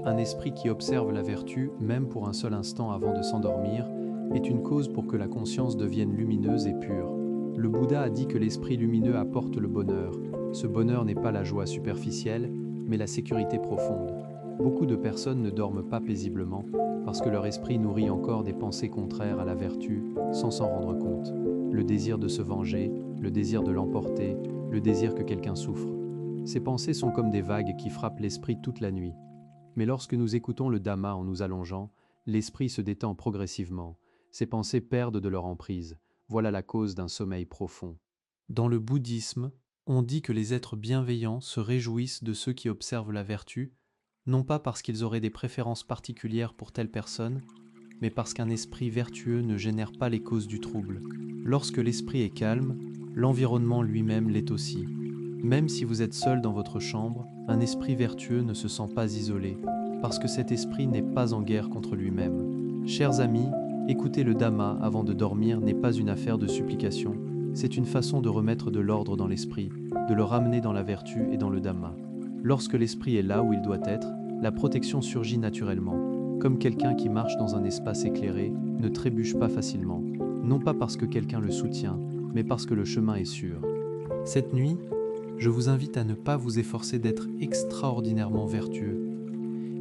Un esprit qui observe la vertu, même pour un seul instant avant de s'endormir, est une cause pour que la conscience devienne lumineuse et pure. Le Bouddha a dit que l'esprit lumineux apporte le bonheur. Ce bonheur n'est pas la joie superficielle, mais la sécurité profonde. Beaucoup de personnes ne dorment pas paisiblement parce que leur esprit nourrit encore des pensées contraires à la vertu sans s'en rendre compte. Le désir de se venger, le désir de l'emporter, le désir que quelqu'un souffre. Ces pensées sont comme des vagues qui frappent l'esprit toute la nuit. Mais lorsque nous écoutons le Dhamma en nous allongeant, l'esprit se détend progressivement. Ces pensées perdent de leur emprise. Voilà la cause d'un sommeil profond. Dans le bouddhisme, on dit que les êtres bienveillants se réjouissent de ceux qui observent la vertu, non pas parce qu'ils auraient des préférences particulières pour telle personne, mais parce qu'un esprit vertueux ne génère pas les causes du trouble. Lorsque l'esprit est calme, l'environnement lui-même l'est aussi. Même si vous êtes seul dans votre chambre, un esprit vertueux ne se sent pas isolé, parce que cet esprit n'est pas en guerre contre lui-même. Chers amis, écouter le Dhamma avant de dormir n'est pas une affaire de supplication, c'est une façon de remettre de l'ordre dans l'esprit, de le ramener dans la vertu et dans le Dhamma. Lorsque l'esprit est là où il doit être, la protection surgit naturellement, comme quelqu'un qui marche dans un espace éclairé ne trébuche pas facilement, non pas parce que quelqu'un le soutient, mais parce que le chemin est sûr. Cette nuit, je vous invite à ne pas vous efforcer d'être extraordinairement vertueux.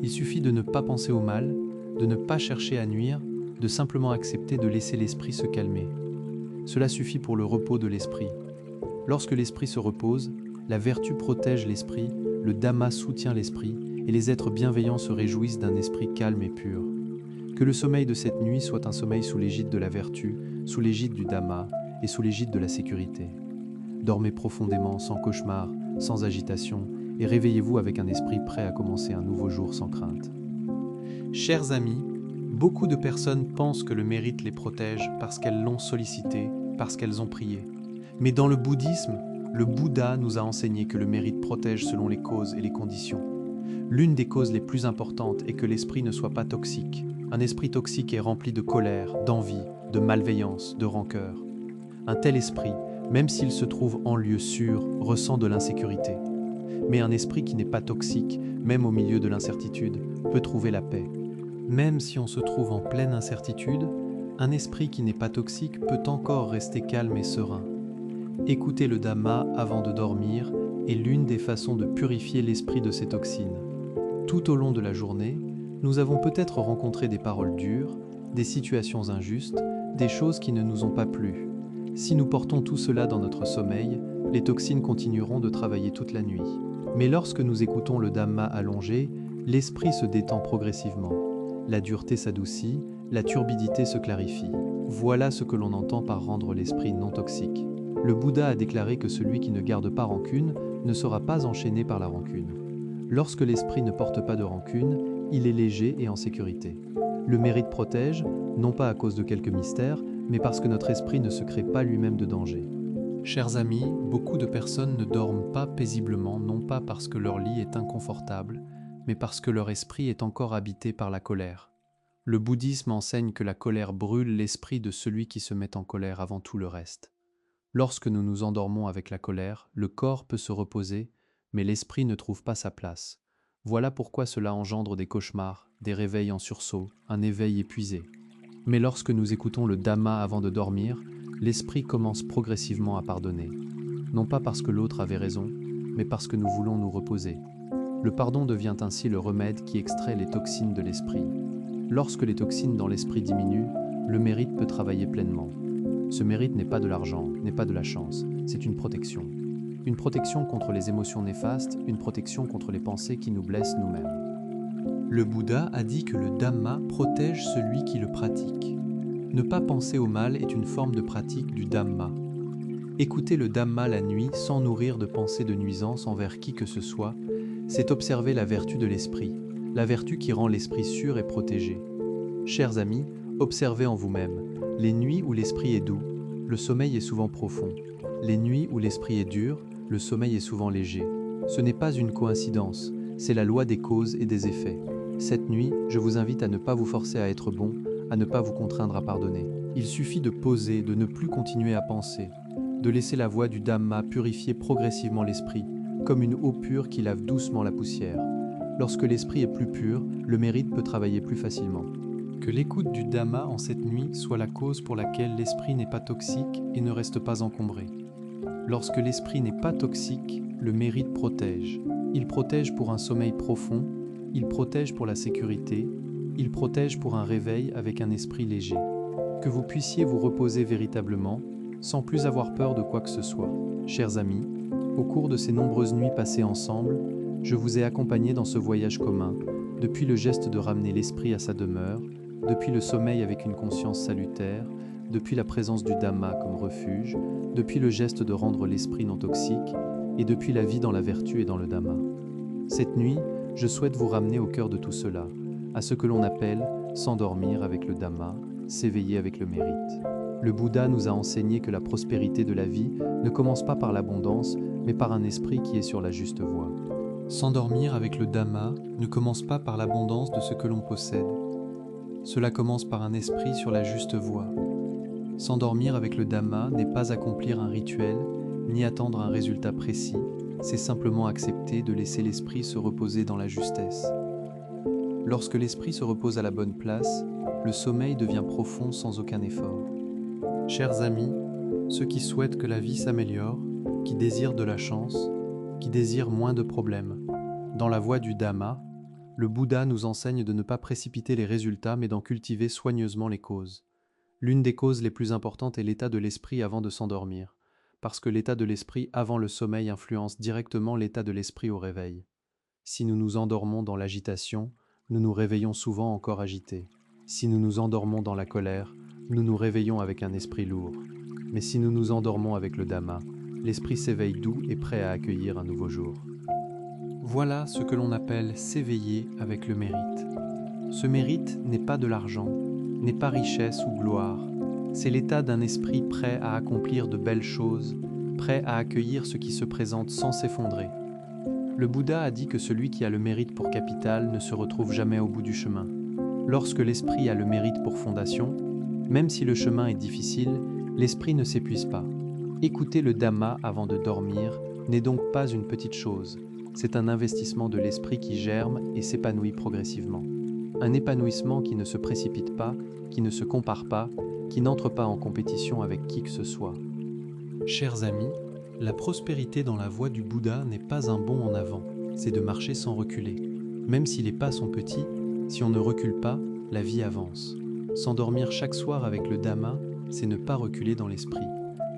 Il suffit de ne pas penser au mal, de ne pas chercher à nuire, de simplement accepter de laisser l'esprit se calmer. Cela suffit pour le repos de l'esprit. Lorsque l'esprit se repose, la vertu protège l'esprit, le Dhamma soutient l'esprit, et les êtres bienveillants se réjouissent d'un esprit calme et pur. Que le sommeil de cette nuit soit un sommeil sous l'égide de la vertu, sous l'égide du Dhamma et sous l'égide de la sécurité. Dormez profondément, sans cauchemar, sans agitation, et réveillez-vous avec un esprit prêt à commencer un nouveau jour sans crainte. Chers amis, beaucoup de personnes pensent que le mérite les protège parce qu'elles l'ont sollicité, parce qu'elles ont prié. Mais dans le bouddhisme, le Bouddha nous a enseigné que le mérite protège selon les causes et les conditions. L'une des causes les plus importantes est que l'esprit ne soit pas toxique. Un esprit toxique est rempli de colère, d'envie, de malveillance, de rancœur. Un tel esprit, même s'il se trouve en lieu sûr, ressent de l'insécurité. Mais un esprit qui n'est pas toxique, même au milieu de l'incertitude, peut trouver la paix. Même si on se trouve en pleine incertitude, un esprit qui n'est pas toxique peut encore rester calme et serein. Écouter le Dhamma avant de dormir est l'une des façons de purifier l'esprit de ces toxines. Tout au long de la journée, nous avons peut-être rencontré des paroles dures, des situations injustes, des choses qui ne nous ont pas plu. Si nous portons tout cela dans notre sommeil, les toxines continueront de travailler toute la nuit. Mais lorsque nous écoutons le Dhamma allongé, l'esprit se détend progressivement. La dureté s'adoucit, la turbidité se clarifie. Voilà ce que l'on entend par rendre l'esprit non toxique. Le Bouddha a déclaré que celui qui ne garde pas rancune ne sera pas enchaîné par la rancune. Lorsque l'esprit ne porte pas de rancune, il est léger et en sécurité. Le mérite protège, non pas à cause de quelques mystères, mais parce que notre esprit ne se crée pas lui-même de danger. Chers amis, beaucoup de personnes ne dorment pas paisiblement, non pas parce que leur lit est inconfortable, mais parce que leur esprit est encore habité par la colère. Le bouddhisme enseigne que la colère brûle l'esprit de celui qui se met en colère avant tout le reste. Lorsque nous nous endormons avec la colère, le corps peut se reposer, mais l'esprit ne trouve pas sa place. Voilà pourquoi cela engendre des cauchemars, des réveils en sursaut, un éveil épuisé. Mais lorsque nous écoutons le Dhamma avant de dormir, l'esprit commence progressivement à pardonner. Non pas parce que l'autre avait raison, mais parce que nous voulons nous reposer. Le pardon devient ainsi le remède qui extrait les toxines de l'esprit. Lorsque les toxines dans l'esprit diminuent, le mérite peut travailler pleinement. Ce mérite n'est pas de l'argent, n'est pas de la chance, c'est une protection. Une protection contre les émotions néfastes, une protection contre les pensées qui nous blessent nous-mêmes. Le Bouddha a dit que le Dhamma protège celui qui le pratique. Ne pas penser au mal est une forme de pratique du Dhamma. Écouter le Dhamma la nuit sans nourrir de pensées de nuisance envers qui que ce soit, c'est observer la vertu de l'esprit, la vertu qui rend l'esprit sûr et protégé. Chers amis, observez en vous-même. Les nuits où l'esprit est doux, le sommeil est souvent profond. Les nuits où l'esprit est dur, le sommeil est souvent léger. Ce n'est pas une coïncidence, c'est la loi des causes et des effets. Cette nuit, je vous invite à ne pas vous forcer à être bon, à ne pas vous contraindre à pardonner. Il suffit de poser, de ne plus continuer à penser, de laisser la voie du Dhamma purifier progressivement l'esprit, comme une eau pure qui lave doucement la poussière. Lorsque l'esprit est plus pur, le mérite peut travailler plus facilement. Que l'écoute du Dhamma en cette nuit soit la cause pour laquelle l'esprit n'est pas toxique et ne reste pas encombré. Lorsque l'esprit n'est pas toxique, le mérite protège. Il protège pour un sommeil profond, il protège pour la sécurité, il protège pour un réveil avec un esprit léger. Que vous puissiez vous reposer véritablement, sans plus avoir peur de quoi que ce soit. Chers amis, au cours de ces nombreuses nuits passées ensemble, je vous ai accompagné dans ce voyage commun, depuis le geste de ramener l'esprit à sa demeure, depuis le sommeil avec une conscience salutaire, depuis la présence du Dhamma comme refuge, depuis le geste de rendre l'esprit non toxique, et depuis la vie dans la vertu et dans le Dhamma. Cette nuit, je souhaite vous ramener au cœur de tout cela, à ce que l'on appelle s'endormir avec le Dhamma, s'éveiller avec le mérite. Le Bouddha nous a enseigné que la prospérité de la vie ne commence pas par l'abondance, mais par un esprit qui est sur la juste voie. S'endormir avec le Dhamma ne commence pas par l'abondance de ce que l'on possède. Cela commence par un esprit sur la juste voie. S'endormir avec le Dhamma n'est pas accomplir un rituel, ni attendre un résultat précis, c'est simplement accepter de laisser l'esprit se reposer dans la justesse. Lorsque l'esprit se repose à la bonne place, le sommeil devient profond sans aucun effort. Chers amis, ceux qui souhaitent que la vie s'améliore, qui désirent de la chance, qui désirent moins de problèmes, dans la voie du Dhamma, le Bouddha nous enseigne de ne pas précipiter les résultats mais d'en cultiver soigneusement les causes. L'une des causes les plus importantes est l'état de l'esprit avant de s'endormir, parce que l'état de l'esprit avant le sommeil influence directement l'état de l'esprit au réveil. Si nous nous endormons dans l'agitation, nous nous réveillons souvent encore agités. Si nous nous endormons dans la colère, nous nous réveillons avec un esprit lourd. Mais si nous nous endormons avec le Dhamma, l'esprit s'éveille doux et prêt à accueillir un nouveau jour. Voilà ce que l'on appelle s'éveiller avec le mérite. Ce mérite n'est pas de l'argent, n'est pas richesse ou gloire. C'est l'état d'un esprit prêt à accomplir de belles choses, prêt à accueillir ce qui se présente sans s'effondrer. Le Bouddha a dit que celui qui a le mérite pour capitale ne se retrouve jamais au bout du chemin. Lorsque l'esprit a le mérite pour fondation, même si le chemin est difficile, L'esprit ne s'épuise pas. Écouter le Dhamma avant de dormir n'est donc pas une petite chose. C'est un investissement de l'esprit qui germe et s'épanouit progressivement. Un épanouissement qui ne se précipite pas, qui ne se compare pas, qui n'entre pas en compétition avec qui que ce soit. Chers amis, la prospérité dans la voie du Bouddha n'est pas un bond en avant, c'est de marcher sans reculer. Même si les pas sont petits, si on ne recule pas, la vie avance. S'endormir chaque soir avec le Dhamma, c'est ne pas reculer dans l'esprit.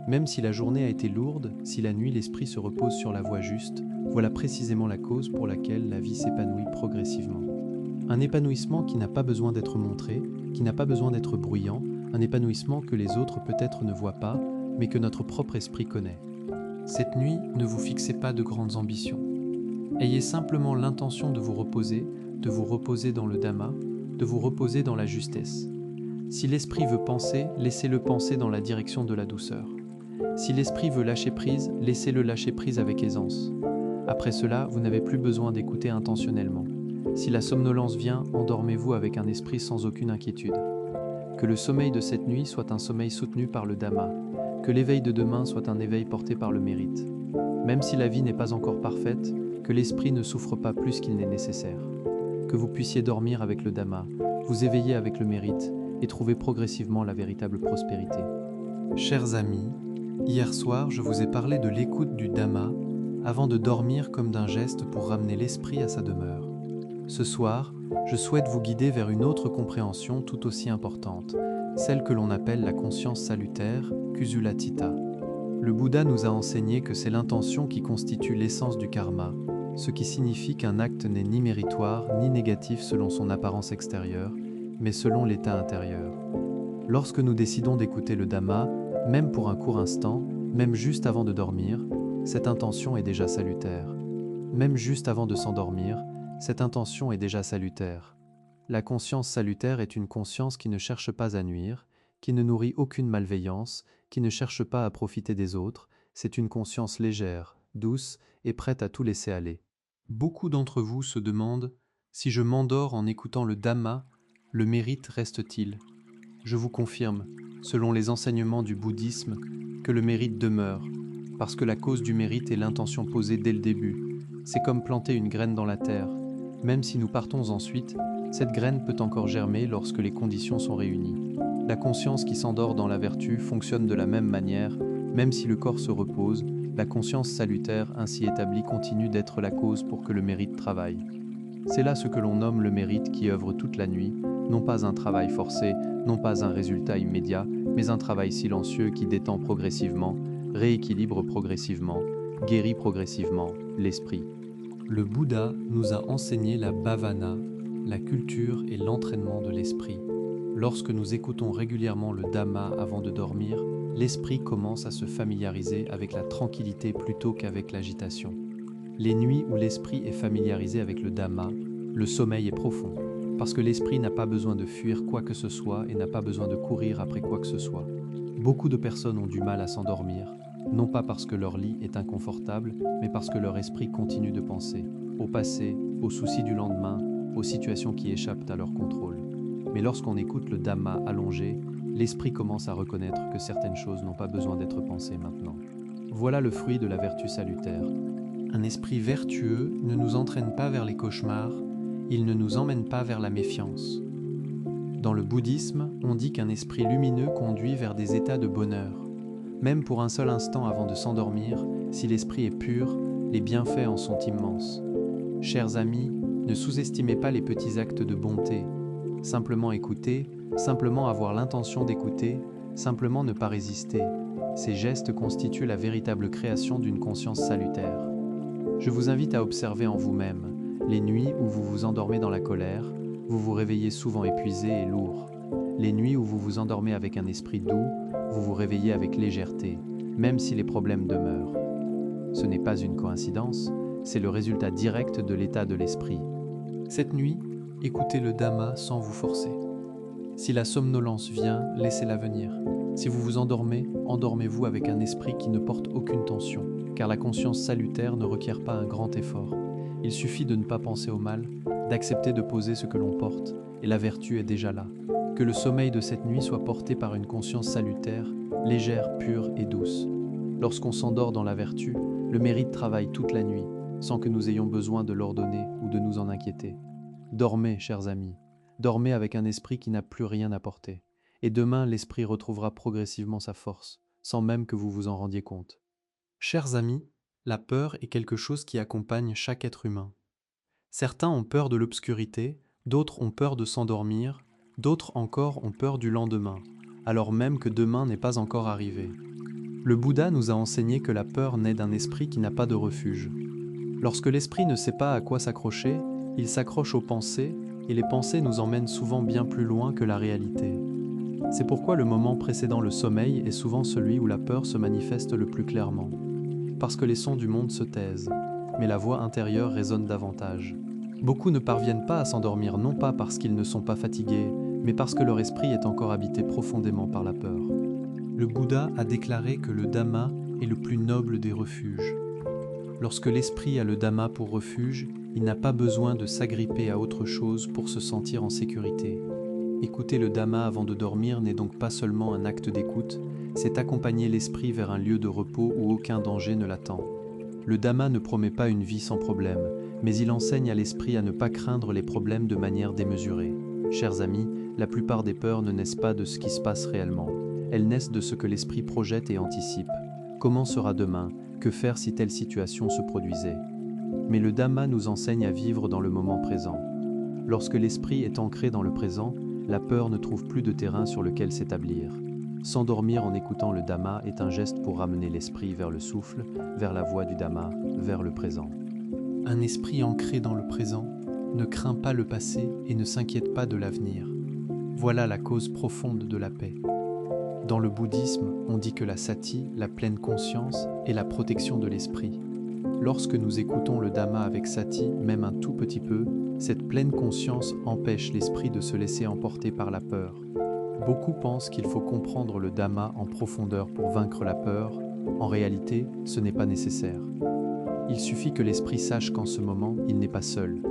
Même si la journée a été lourde, si la nuit l'esprit se repose sur la voie juste, voilà précisément la cause pour laquelle la vie s'épanouit progressivement. Un épanouissement qui n'a pas besoin d'être montré, qui n'a pas besoin d'être bruyant, un épanouissement que les autres peut-être ne voient pas, mais que notre propre esprit connaît. Cette nuit, ne vous fixez pas de grandes ambitions. Ayez simplement l'intention de vous reposer dans le Dhamma, de vous reposer dans la justesse. Si l'esprit veut penser, laissez-le penser dans la direction de la douceur. Si l'esprit veut lâcher prise, laissez-le lâcher prise avec aisance. Après cela, vous n'avez plus besoin d'écouter intentionnellement. Si la somnolence vient, endormez-vous avec un esprit sans aucune inquiétude. Que le sommeil de cette nuit soit un sommeil soutenu par le Dhamma, que l'éveil de demain soit un éveil porté par le mérite. Même si la vie n'est pas encore parfaite, que l'esprit ne souffre pas plus qu'il n'est nécessaire. Que vous puissiez dormir avec le Dhamma, vous éveiller avec le mérite et trouver progressivement la véritable prospérité. Chers amis, hier soir je vous ai parlé de l'écoute du Dhamma avant de dormir comme d'un geste pour ramener l'esprit à sa demeure. Ce soir, je souhaite vous guider vers une autre compréhension tout aussi importante, celle que l'on appelle la conscience salutaire, Kusula-thita. Le Bouddha nous a enseigné que c'est l'intention qui constitue l'essence du karma, ce qui signifie qu'un acte n'est ni méritoire ni négatif selon son apparence extérieure, mais selon l'état intérieur. Lorsque nous décidons d'écouter le Dhamma, même pour un court instant, même juste avant de dormir, cette intention est déjà salutaire. Même juste avant de s'endormir, cette intention est déjà salutaire. La conscience salutaire est une conscience qui ne cherche pas à nuire, qui ne nourrit aucune malveillance, qui ne cherche pas à profiter des autres, c'est une conscience légère, douce et prête à tout laisser aller. Beaucoup d'entre vous se demandent « Si je m'endors en écoutant le Dhamma, le mérite reste-t-il » Je vous confirme, selon les enseignements du bouddhisme, que le mérite demeure, parce que la cause du mérite est l'intention posée dès le début. C'est comme planter une graine dans la terre. Même si nous partons ensuite, cette graine peut encore germer lorsque les conditions sont réunies. La conscience qui s'endort dans la vertu fonctionne de la même manière, même si le corps se repose, la conscience salutaire ainsi établie continue d'être la cause pour que le mérite travaille. C'est là ce que l'on nomme le mérite qui œuvre toute la nuit, non pas un travail forcé, non pas un résultat immédiat, mais un travail silencieux qui détend progressivement, rééquilibre progressivement, guérit progressivement l'esprit. Le Bouddha nous a enseigné la bhavana, la culture et l'entraînement de l'esprit. Lorsque nous écoutons régulièrement le Dhamma avant de dormir, l'esprit commence à se familiariser avec la tranquillité plutôt qu'avec l'agitation. Les nuits où l'esprit est familiarisé avec le Dhamma, le sommeil est profond, parce que l'esprit n'a pas besoin de fuir quoi que ce soit et n'a pas besoin de courir après quoi que ce soit. Beaucoup de personnes ont du mal à s'endormir, non pas parce que leur lit est inconfortable, mais parce que leur esprit continue de penser, au passé, aux soucis du lendemain, aux situations qui échappent à leur contrôle. Mais lorsqu'on écoute le Dhamma allongé, l'esprit commence à reconnaître que certaines choses n'ont pas besoin d'être pensées maintenant. Voilà le fruit de la vertu salutaire. Un esprit vertueux ne nous entraîne pas vers les cauchemars, il ne nous emmène pas vers la méfiance. Dans le bouddhisme, on dit qu'un esprit lumineux conduit vers des états de bonheur. Même pour un seul instant avant de s'endormir, si l'esprit est pur, les bienfaits en sont immenses. Chers amis, ne sous-estimez pas les petits actes de bonté. Simplement écouter, simplement avoir l'intention d'écouter, simplement ne pas résister. Ces gestes constituent la véritable création d'une conscience salutaire. Je vous invite à observer en vous-même les nuits où vous vous endormez dans la colère, vous vous réveillez souvent épuisé et lourd. Les nuits où vous vous endormez avec un esprit doux, vous vous réveillez avec légèreté, même si les problèmes demeurent. Ce n'est pas une coïncidence, c'est le résultat direct de l'état de l'esprit. Cette nuit, écoutez le Dhamma sans vous forcer. Si la somnolence vient, laissez-la venir. Si vous vous endormez, endormez-vous avec un esprit qui ne porte aucune tension, car la conscience salutaire ne requiert pas un grand effort. Il suffit de ne pas penser au mal, d'accepter de poser ce que l'on porte, et la vertu est déjà là. Que le sommeil de cette nuit soit porté par une conscience salutaire, légère, pure et douce. Lorsqu'on s'endort dans la vertu, le mérite travaille toute la nuit, sans que nous ayons besoin de l'ordonner ou de nous en inquiéter. Dormez, chers amis, dormez avec un esprit qui n'a plus rien à porter, et demain l'esprit retrouvera progressivement sa force, sans même que vous vous en rendiez compte. Chers amis, la peur est quelque chose qui accompagne chaque être humain. Certains ont peur de l'obscurité, d'autres ont peur de s'endormir, d'autres encore ont peur du lendemain, alors même que demain n'est pas encore arrivé. Le Bouddha nous a enseigné que la peur naît d'un esprit qui n'a pas de refuge. Lorsque l'esprit ne sait pas à quoi s'accrocher, il s'accroche aux pensées, et les pensées nous emmènent souvent bien plus loin que la réalité. C'est pourquoi le moment précédant le sommeil est souvent celui où la peur se manifeste le plus clairement. Parce que les sons du monde se taisent, mais la voix intérieure résonne davantage. Beaucoup ne parviennent pas à s'endormir non pas parce qu'ils ne sont pas fatigués, mais parce que leur esprit est encore habité profondément par la peur. Le Bouddha a déclaré que le Dhamma est le plus noble des refuges. Lorsque l'esprit a le Dhamma pour refuge, il n'a pas besoin de s'agripper à autre chose pour se sentir en sécurité. Écouter le Dhamma avant de dormir n'est donc pas seulement un acte d'écoute, c'est accompagner l'esprit vers un lieu de repos où aucun danger ne l'attend. Le Dhamma ne promet pas une vie sans problème, mais il enseigne à l'esprit à ne pas craindre les problèmes de manière démesurée. Chers amis, la plupart des peurs ne naissent pas de ce qui se passe réellement. Elles naissent de ce que l'esprit projette et anticipe. Comment sera demain? Que faire si telle situation se produisait? Mais le Dhamma nous enseigne à vivre dans le moment présent. Lorsque l'esprit est ancré dans le présent, la peur ne trouve plus de terrain sur lequel s'établir. S'endormir en écoutant le Dhamma est un geste pour ramener l'esprit vers le souffle, vers la voie du Dhamma, vers le présent. Un esprit ancré dans le présent ne craint pas le passé et ne s'inquiète pas de l'avenir. Voilà la cause profonde de la paix. Dans le bouddhisme, on dit que la sati, la pleine conscience, est la protection de l'esprit. Lorsque nous écoutons le Dhamma avec sati, même un tout petit peu, cette pleine conscience empêche l'esprit de se laisser emporter par la peur. Beaucoup pensent qu'il faut comprendre le Dhamma en profondeur pour vaincre la peur. En réalité, ce n'est pas nécessaire. Il suffit que l'esprit sache qu'en ce moment, il n'est pas seul.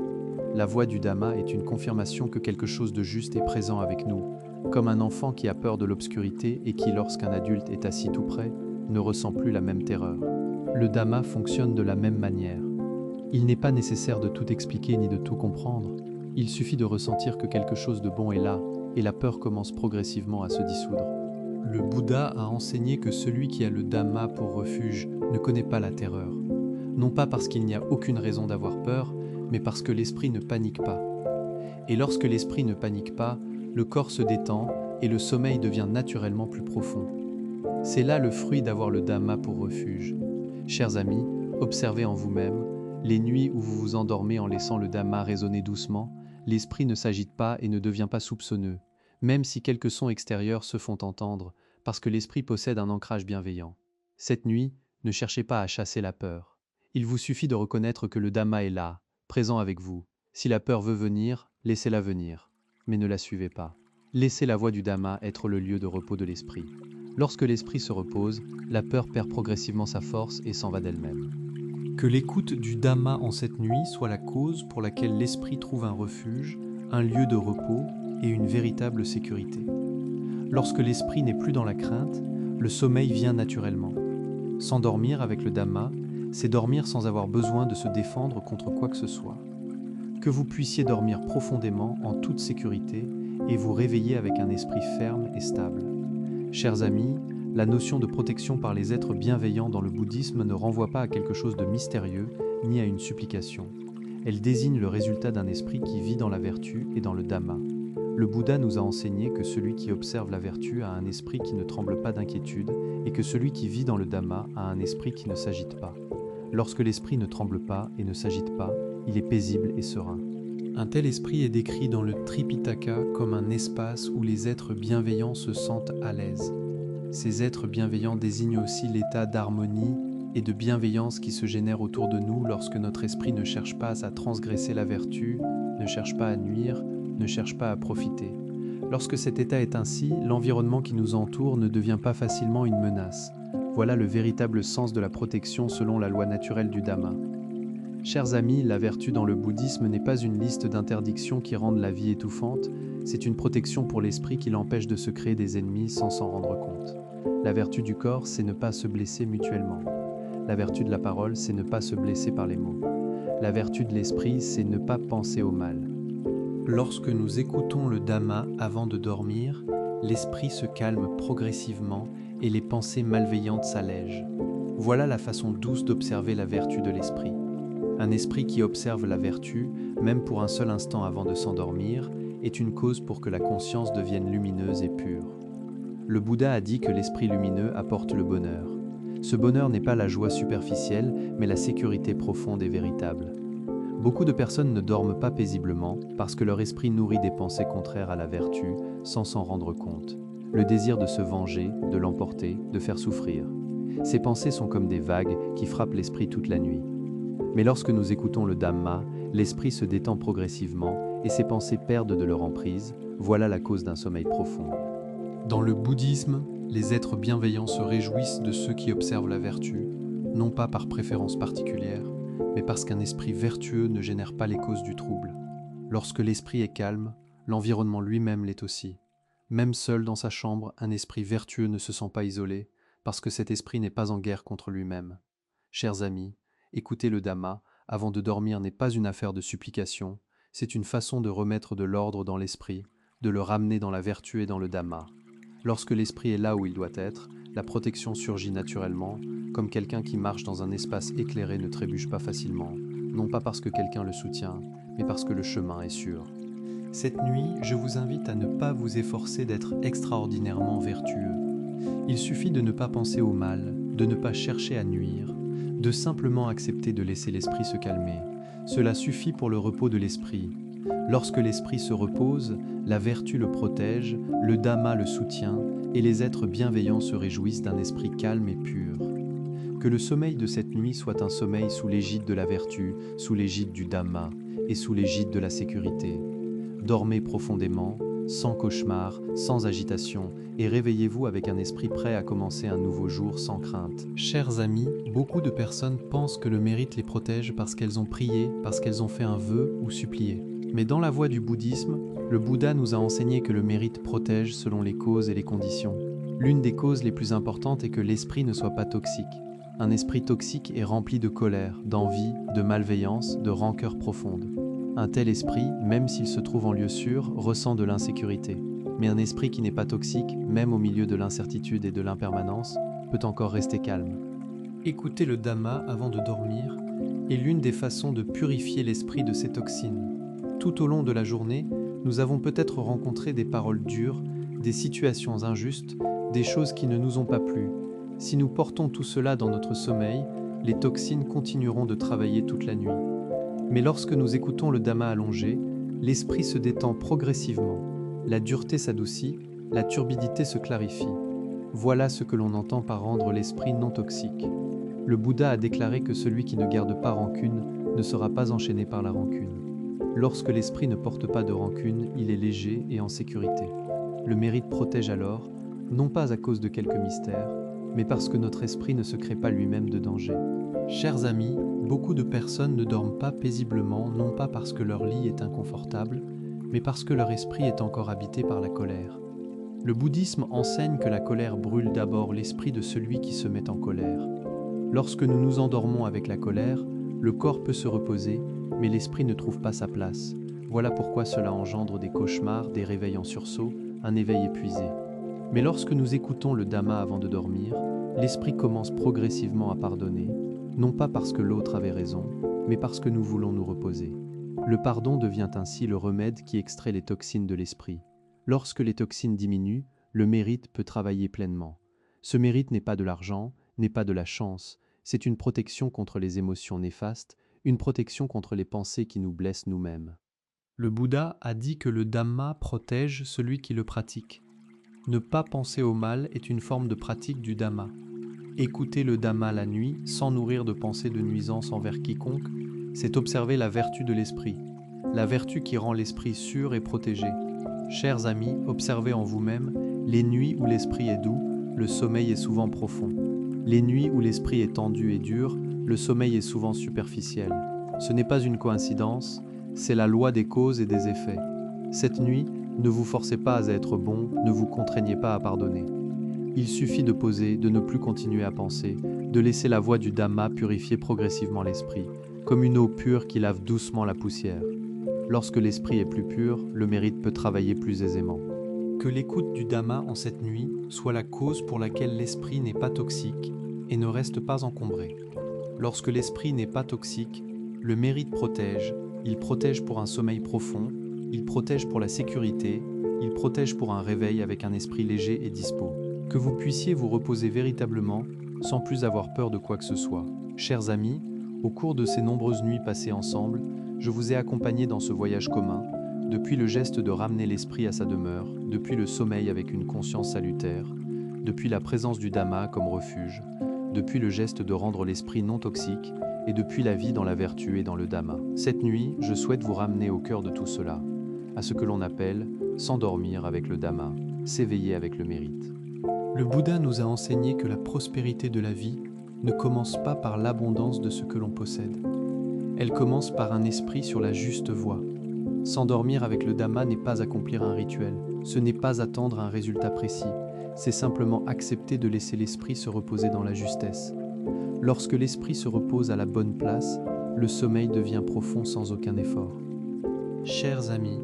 La voix du Dhamma est une confirmation que quelque chose de juste est présent avec nous, comme un enfant qui a peur de l'obscurité et qui, lorsqu'un adulte est assis tout près, ne ressent plus la même terreur. Le Dhamma fonctionne de la même manière. Il n'est pas nécessaire de tout expliquer ni de tout comprendre. Il suffit de ressentir que quelque chose de bon est là, et la peur commence progressivement à se dissoudre. Le Bouddha a enseigné que celui qui a le Dhamma pour refuge ne connaît pas la terreur. Non pas parce qu'il n'y a aucune raison d'avoir peur, mais parce que l'esprit ne panique pas. Et lorsque l'esprit ne panique pas, le corps se détend et le sommeil devient naturellement plus profond. C'est là le fruit d'avoir le Dhamma pour refuge. Chers amis, observez en vous-même, les nuits où vous vous endormez en laissant le Dhamma résonner doucement, l'esprit ne s'agite pas et ne devient pas soupçonneux, même si quelques sons extérieurs se font entendre, parce que l'esprit possède un ancrage bienveillant. Cette nuit, ne cherchez pas à chasser la peur. Il vous suffit de reconnaître que le Dhamma est là, présent avec vous. Si la peur veut venir, laissez-la venir, mais ne la suivez pas. Laissez la voie du Dhamma être le lieu de repos de l'esprit. Lorsque l'esprit se repose, la peur perd progressivement sa force et s'en va d'elle-même. Que l'écoute du Dhamma en cette nuit soit la cause pour laquelle l'esprit trouve un refuge, un lieu de repos et une véritable sécurité. Lorsque l'esprit n'est plus dans la crainte, le sommeil vient naturellement. S'endormir avec le Dhamma, c'est dormir sans avoir besoin de se défendre contre quoi que ce soit. Que vous puissiez dormir profondément en toute sécurité et vous réveiller avec un esprit ferme et stable. Chers amis, la notion de protection par les êtres bienveillants dans le bouddhisme ne renvoie pas à quelque chose de mystérieux ni à une supplication. Elle désigne le résultat d'un esprit qui vit dans la vertu et dans le Dhamma. Le Bouddha nous a enseigné que celui qui observe la vertu a un esprit qui ne tremble pas d'inquiétude et que celui qui vit dans le Dhamma a un esprit qui ne s'agite pas. Lorsque l'esprit ne tremble pas et ne s'agite pas, il est paisible et serein. Un tel esprit est décrit dans le Tripitaka comme un espace où les êtres bienveillants se sentent à l'aise. Ces êtres bienveillants désignent aussi l'état d'harmonie et de bienveillance qui se génère autour de nous lorsque notre esprit ne cherche pas à transgresser la vertu, ne cherche pas à nuire, ne cherche pas à profiter. Lorsque cet état est ainsi, l'environnement qui nous entoure ne devient pas facilement une menace. Voilà le véritable sens de la protection selon la loi naturelle du Dhamma. Chers amis, la vertu dans le bouddhisme n'est pas une liste d'interdictions qui rendent la vie étouffante, C'est une protection pour l'esprit qui l'empêche de se créer des ennemis sans s'en rendre compte. La vertu du corps, c'est ne pas se blesser mutuellement. La vertu de la parole, c'est ne pas se blesser par les mots. La vertu de l'esprit, c'est ne pas penser au mal. Lorsque nous écoutons le Dhamma avant de dormir, l'esprit se calme progressivement et les pensées malveillantes s'allègent. Voilà la façon douce d'observer la vertu de l'esprit. Un esprit qui observe la vertu, même pour un seul instant avant de s'endormir, est une cause pour que la conscience devienne lumineuse et pure. Le Bouddha a dit que l'esprit lumineux apporte le bonheur. Ce bonheur n'est pas la joie superficielle, mais la sécurité profonde et véritable. Beaucoup de personnes ne dorment pas paisiblement parce que leur esprit nourrit des pensées contraires à la vertu sans s'en rendre compte. Le désir de se venger, de l'emporter, de faire souffrir. Ces pensées sont comme des vagues qui frappent l'esprit toute la nuit. Mais lorsque nous écoutons le Dhamma, l'esprit se détend progressivement et ses pensées perdent de leur emprise. Voilà la cause d'un sommeil profond. Dans le bouddhisme, les êtres bienveillants se réjouissent de ceux qui observent la vertu, non pas par préférence particulière, mais parce qu'un esprit vertueux ne génère pas les causes du trouble. Lorsque l'esprit est calme, l'environnement lui-même l'est aussi. Même seul dans sa chambre, un esprit vertueux ne se sent pas isolé, parce que cet esprit n'est pas en guerre contre lui-même. Chers amis, écouter le Dhamma avant de dormir n'est pas une affaire de supplication, c'est une façon de remettre de l'ordre dans l'esprit, de le ramener dans la vertu et dans le Dhamma. Lorsque l'esprit est là où il doit être, la protection surgit naturellement, comme quelqu'un qui marche dans un espace éclairé ne trébuche pas facilement, non pas parce que quelqu'un le soutient, mais parce que le chemin est sûr. Cette nuit, je vous invite à ne pas vous efforcer d'être extraordinairement vertueux. Il suffit de ne pas penser au mal, de ne pas chercher à nuire, de simplement accepter de laisser l'esprit se calmer. Cela suffit pour le repos de l'esprit. Lorsque l'esprit se repose, la vertu le protège, le Dhamma le soutient, et les êtres bienveillants se réjouissent d'un esprit calme et pur. Que le sommeil de cette nuit soit un sommeil sous l'égide de la vertu, sous l'égide du Dhamma, et sous l'égide de la sécurité. Dormez profondément, sans cauchemar, sans agitation, et réveillez-vous avec un esprit prêt à commencer un nouveau jour sans crainte. Chers amis, beaucoup de personnes pensent que le mérite les protège parce qu'elles ont prié, parce qu'elles ont fait un vœu ou supplié. Mais dans la voie du bouddhisme, le Bouddha nous a enseigné que le mérite protège selon les causes et les conditions. L'une des causes les plus importantes est que l'esprit ne soit pas toxique. Un esprit toxique est rempli de colère, d'envie, de malveillance, de rancœur profonde. Un tel esprit, même s'il se trouve en lieu sûr, ressent de l'insécurité. Mais un esprit qui n'est pas toxique, même au milieu de l'incertitude et de l'impermanence, peut encore rester calme. Écouter le Dhamma avant de dormir est l'une des façons de purifier l'esprit de ces toxines. Tout au long de la journée, nous avons peut-être rencontré des paroles dures, des situations injustes, des choses qui ne nous ont pas plu. Si nous portons tout cela dans notre sommeil, les toxines continueront de travailler toute la nuit. Mais lorsque nous écoutons le Dhamma allongé, l'esprit se détend progressivement, la dureté s'adoucit, la turbidité se clarifie. Voilà ce que l'on entend par rendre l'esprit non toxique. Le Bouddha a déclaré que celui qui ne garde pas rancune ne sera pas enchaîné par la rancune. Lorsque l'esprit ne porte pas de rancune, il est léger et en sécurité. Le mérite protège alors, non pas à cause de quelque mystère, mais parce que notre esprit ne se crée pas lui-même de danger. Chers amis, beaucoup de personnes ne dorment pas paisiblement, non pas parce que leur lit est inconfortable, mais parce que leur esprit est encore habité par la colère. Le bouddhisme enseigne que la colère brûle d'abord l'esprit de celui qui se met en colère. Lorsque nous nous endormons avec la colère, le corps peut se reposer, mais l'esprit ne trouve pas sa place. Voilà pourquoi cela engendre des cauchemars, des réveils en sursaut, un éveil épuisé. Mais lorsque nous écoutons le Dhamma avant de dormir, l'esprit commence progressivement à pardonner, non pas parce que l'autre avait raison, mais parce que nous voulons nous reposer. Le pardon devient ainsi le remède qui extrait les toxines de l'esprit. Lorsque les toxines diminuent, le mérite peut travailler pleinement. Ce mérite n'est pas de l'argent, n'est pas de la chance, c'est une protection contre les émotions néfastes, une protection contre les pensées qui nous blessent nous-mêmes. Le Bouddha a dit que le Dhamma protège celui qui le pratique. Ne pas penser au mal est une forme de pratique du Dhamma. Écouter le Dhamma la nuit, sans nourrir de pensées de nuisance envers quiconque, c'est observer la vertu de l'esprit, la vertu qui rend l'esprit sûr et protégé. Chers amis, observez en vous-même les nuits où l'esprit est doux, le sommeil est souvent profond. Les nuits où l'esprit est tendu et dur, le sommeil est souvent superficiel. Ce n'est pas une coïncidence, c'est la loi des causes et des effets. Cette nuit, Ne vous forcez pas à être bon, ne vous contraignez pas à pardonner. Il suffit de poser, de ne plus continuer à penser, de laisser la voie du Dhamma purifier progressivement l'esprit, comme une eau pure qui lave doucement la poussière. Lorsque l'esprit est plus pur, le mérite peut travailler plus aisément. Que l'écoute du Dhamma en cette nuit soit la cause pour laquelle l'esprit n'est pas toxique et ne reste pas encombré. Lorsque l'esprit n'est pas toxique, le mérite protège, il protège pour un sommeil profond, il protège pour la sécurité, il protège pour un réveil avec un esprit léger et dispos. Que vous puissiez vous reposer véritablement sans plus avoir peur de quoi que ce soit. Chers amis, au cours de ces nombreuses nuits passées ensemble, je vous ai accompagné dans ce voyage commun, depuis le geste de ramener l'esprit à sa demeure, depuis le sommeil avec une conscience salutaire, depuis la présence du Dhamma comme refuge, depuis le geste de rendre l'esprit non toxique, et depuis la vie dans la vertu et dans le Dhamma. Cette nuit, je souhaite vous ramener au cœur de tout cela, à ce que l'on appelle s'endormir avec le Dhamma, s'éveiller avec le mérite. Le Bouddha nous a enseigné que la prospérité de la vie ne commence pas par l'abondance de ce que l'on possède. Elle commence par un esprit sur la juste voie. S'endormir avec le Dhamma n'est pas accomplir un rituel, ce n'est pas attendre un résultat précis, c'est simplement accepter de laisser l'esprit se reposer dans la justesse. Lorsque l'esprit se repose à la bonne place, le sommeil devient profond sans aucun effort. Chers amis,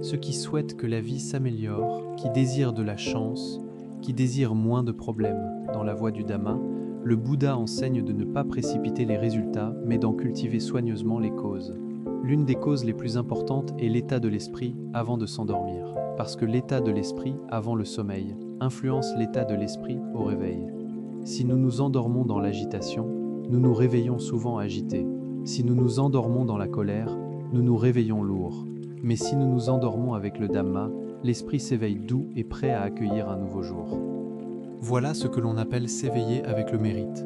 ceux qui souhaitent que la vie s'améliore, qui désirent de la chance, qui désirent moins de problèmes dans la voie du Dhamma, le Bouddha enseigne de ne pas précipiter les résultats, mais d'en cultiver soigneusement les causes. L'une des causes les plus importantes est l'état de l'esprit avant de s'endormir, parce que l'état de l'esprit avant le sommeil influence l'état de l'esprit au réveil. Si nous nous endormons dans l'agitation, nous nous réveillons souvent agités. Si nous nous endormons dans la colère, nous nous réveillons lourds. Mais si nous nous endormons avec le Dhamma, l'esprit s'éveille doux et prêt à accueillir un nouveau jour. Voilà ce que l'on appelle s'éveiller avec le mérite.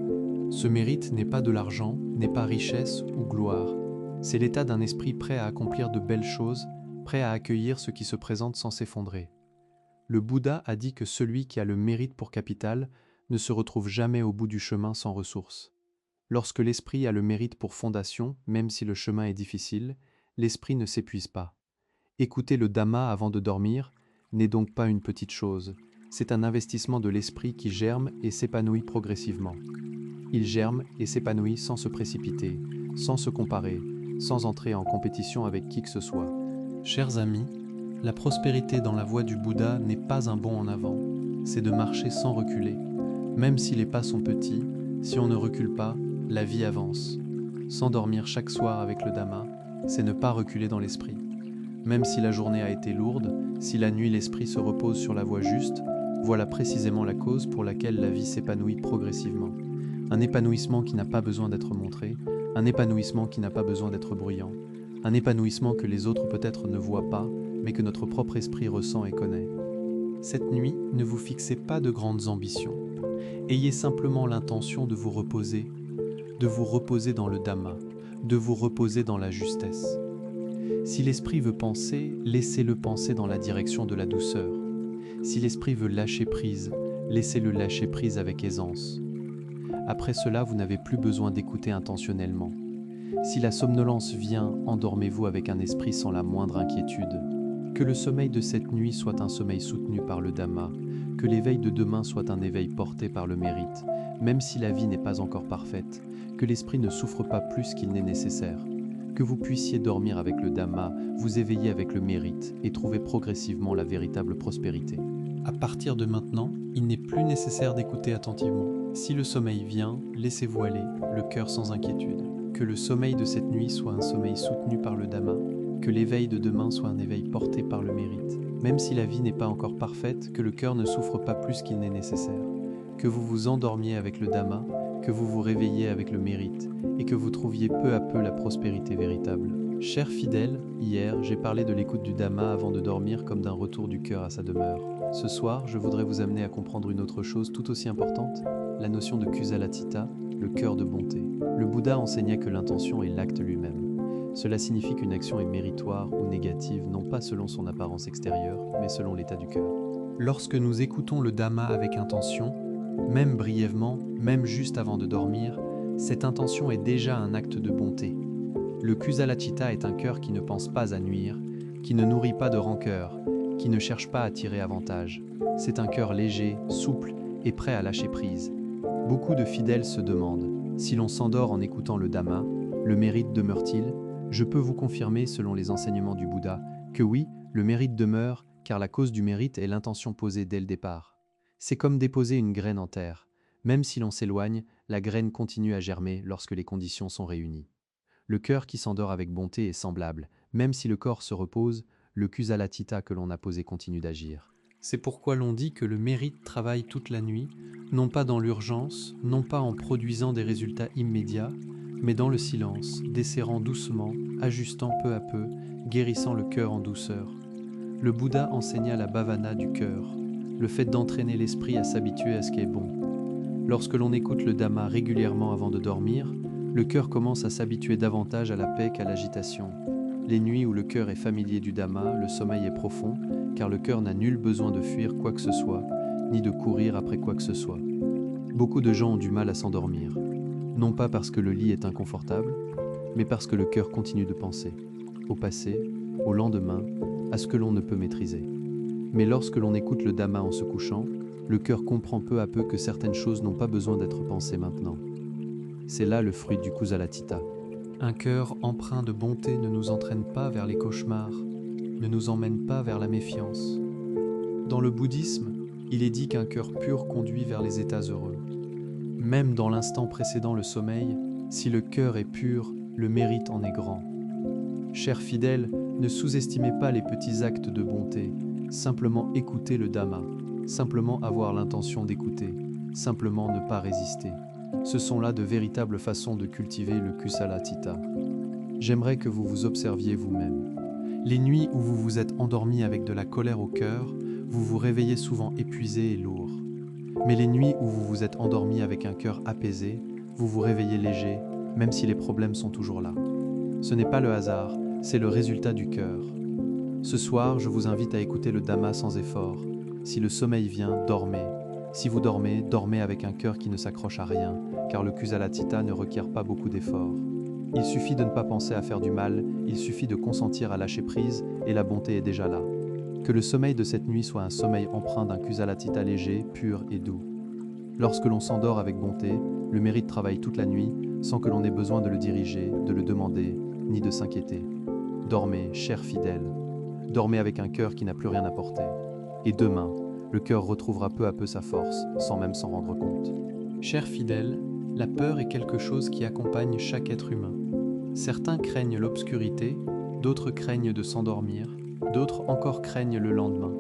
Ce mérite n'est pas de l'argent, n'est pas richesse ou gloire. C'est l'état d'un esprit prêt à accomplir de belles choses, prêt à accueillir ce qui se présente sans s'effondrer. Le Bouddha a dit que celui qui a le mérite pour capital ne se retrouve jamais au bout du chemin sans ressources. Lorsque l'esprit a le mérite pour fondation, même si le chemin est difficile, l'esprit ne s'épuise pas. Écouter le Dhamma avant de dormir n'est donc pas une petite chose, c'est un investissement de l'esprit qui germe et s'épanouit progressivement. Il germe et s'épanouit sans se précipiter, sans se comparer, sans entrer en compétition avec qui que ce soit. Chers amis, la prospérité dans la voie du Bouddha n'est pas un bond en avant, c'est de marcher sans reculer. Même si les pas sont petits, si on ne recule pas, la vie avance. S'endormir chaque soir avec le Dhamma, c'est ne pas reculer dans l'esprit. Même si la journée a été lourde, si la nuit l'esprit se repose sur la voie juste, voilà précisément la cause pour laquelle la vie s'épanouit progressivement. Un épanouissement qui n'a pas besoin d'être montré, un épanouissement qui n'a pas besoin d'être bruyant, un épanouissement que les autres peut-être ne voient pas, mais que notre propre esprit ressent et connaît. Cette nuit, ne vous fixez pas de grandes ambitions. Ayez simplement l'intention de vous reposer dans le Dhamma, de vous reposer dans la justesse. Si l'esprit veut penser, laissez-le penser dans la direction de la douceur. Si l'esprit veut lâcher prise, laissez-le lâcher prise avec aisance. Après cela, vous n'avez plus besoin d'écouter intentionnellement. Si la somnolence vient, endormez-vous avec un esprit sans la moindre inquiétude. Que le sommeil de cette nuit soit un sommeil soutenu par le Dhamma, que l'éveil de demain soit un éveil porté par le mérite, même si la vie n'est pas encore parfaite, que l'esprit ne souffre pas plus qu'il n'est nécessaire. Que vous puissiez dormir avec le Dhamma, vous éveiller avec le mérite et trouver progressivement la véritable prospérité. À partir de maintenant, il n'est plus nécessaire d'écouter attentivement. Si le sommeil vient, laissez-vous aller, le cœur sans inquiétude. Que le sommeil de cette nuit soit un sommeil soutenu par le Dhamma, que l'éveil de demain soit un éveil porté par le mérite. Même si la vie n'est pas encore parfaite, que le cœur ne souffre pas plus qu'il n'est nécessaire. Que vous vous endormiez avec le Dhamma, que vous vous réveilliez avec le mérite, et que vous trouviez peu à peu la prospérité véritable. Chers fidèles, hier, j'ai parlé de l'écoute du Dhamma avant de dormir comme d'un retour du cœur à sa demeure. Ce soir, je voudrais vous amener à comprendre une autre chose tout aussi importante, la notion de Kusala-citta, le cœur de bonté. Le Bouddha enseignait que l'intention est l'acte lui-même. Cela signifie qu'une action est méritoire ou négative, non pas selon son apparence extérieure, mais selon l'état du cœur. Lorsque nous écoutons le Dhamma avec intention, même brièvement, même juste avant de dormir, cette intention est déjà un acte de bonté. Le Kusala-citta est un cœur qui ne pense pas à nuire, qui ne nourrit pas de rancœur, qui ne cherche pas à tirer avantage. C'est un cœur léger, souple et prêt à lâcher prise. Beaucoup de fidèles se demandent, si l'on s'endort en écoutant le Dhamma, le mérite demeure-t-il? Je peux vous confirmer, selon les enseignements du Bouddha, que oui, le mérite demeure, car la cause du mérite est l'intention posée dès le départ. C'est comme déposer une graine en terre. Même si l'on s'éloigne, la graine continue à germer lorsque les conditions sont réunies. Le cœur qui s'endort avec bonté est semblable. Même si le corps se repose, le Kusalathita que l'on a posé continue d'agir. C'est pourquoi l'on dit que le mérite travaille toute la nuit, non pas dans l'urgence, non pas en produisant des résultats immédiats, mais dans le silence, desserrant doucement, ajustant peu à peu, guérissant le cœur en douceur. Le Bouddha enseigna la bhavana du cœur, le fait d'entraîner l'esprit à s'habituer à ce qui est bon. Lorsque l'on écoute le Dhamma régulièrement avant de dormir, le cœur commence à s'habituer davantage à la paix qu'à l'agitation. Les nuits où le cœur est familier du Dhamma, le sommeil est profond, car le cœur n'a nul besoin de fuir quoi que ce soit, ni de courir après quoi que ce soit. Beaucoup de gens ont du mal à s'endormir, non pas parce que le lit est inconfortable, mais parce que le cœur continue de penser, au passé, au lendemain, à ce que l'on ne peut maîtriser. Mais lorsque l'on écoute le Dhamma en se couchant, le cœur comprend peu à peu que certaines choses n'ont pas besoin d'être pensées maintenant. C'est là le fruit du Kusalathita. Un cœur empreint de bonté ne nous entraîne pas vers les cauchemars, ne nous emmène pas vers la méfiance. Dans le bouddhisme, il est dit qu'un cœur pur conduit vers les états heureux. Même dans l'instant précédant le sommeil, si le cœur est pur, le mérite en est grand. Chers fidèles, ne sous-estimez pas les petits actes de bonté, simplement écoutez le Dhamma, simplement avoir l'intention d'écouter, simplement ne pas résister. Ce sont là de véritables façons de cultiver le Kusalathita. J'aimerais que vous vous observiez vous-même. Les nuits où vous vous êtes endormi avec de la colère au cœur, vous vous réveillez souvent épuisé et lourd. Mais les nuits où vous vous êtes endormi avec un cœur apaisé, vous vous réveillez léger, même si les problèmes sont toujours là. Ce n'est pas le hasard, c'est le résultat du cœur. Ce soir, je vous invite à écouter le Dhamma sans effort. Si le sommeil vient, dormez. Si vous dormez, dormez avec un cœur qui ne s'accroche à rien, car le Kusalathita ne requiert pas beaucoup d'efforts. Il suffit de ne pas penser à faire du mal, il suffit de consentir à lâcher prise, et la bonté est déjà là. Que le sommeil de cette nuit soit un sommeil empreint d'un Kusalathita léger, pur et doux. Lorsque l'on s'endort avec bonté, le mérite travaille toute la nuit, sans que l'on ait besoin de le diriger, de le demander, ni de s'inquiéter. Dormez, chers fidèles. Dormez avec un cœur qui n'a plus rien à porter. Et demain, le cœur retrouvera peu à peu sa force, sans même s'en rendre compte. Chers fidèles, la peur est quelque chose qui accompagne chaque être humain. Certains craignent l'obscurité, d'autres craignent de s'endormir, d'autres encore craignent le lendemain,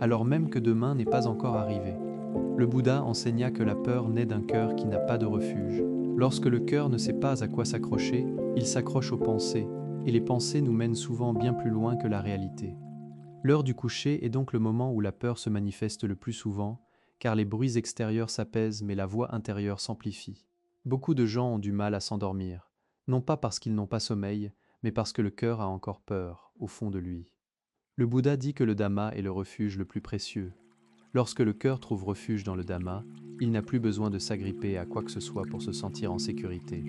alors même que demain n'est pas encore arrivé. Le Bouddha enseigna que la peur naît d'un cœur qui n'a pas de refuge. Lorsque le cœur ne sait pas à quoi s'accrocher, il s'accroche aux pensées, et les pensées nous mènent souvent bien plus loin que la réalité. L'heure du coucher est donc le moment où la peur se manifeste le plus souvent, car les bruits extérieurs s'apaisent mais la voix intérieure s'amplifie. Beaucoup de gens ont du mal à s'endormir, non pas parce qu'ils n'ont pas sommeil, mais parce que le cœur a encore peur, au fond de lui. Le Bouddha dit que le Dhamma est le refuge le plus précieux. Lorsque le cœur trouve refuge dans le Dhamma, il n'a plus besoin de s'agripper à quoi que ce soit pour se sentir en sécurité.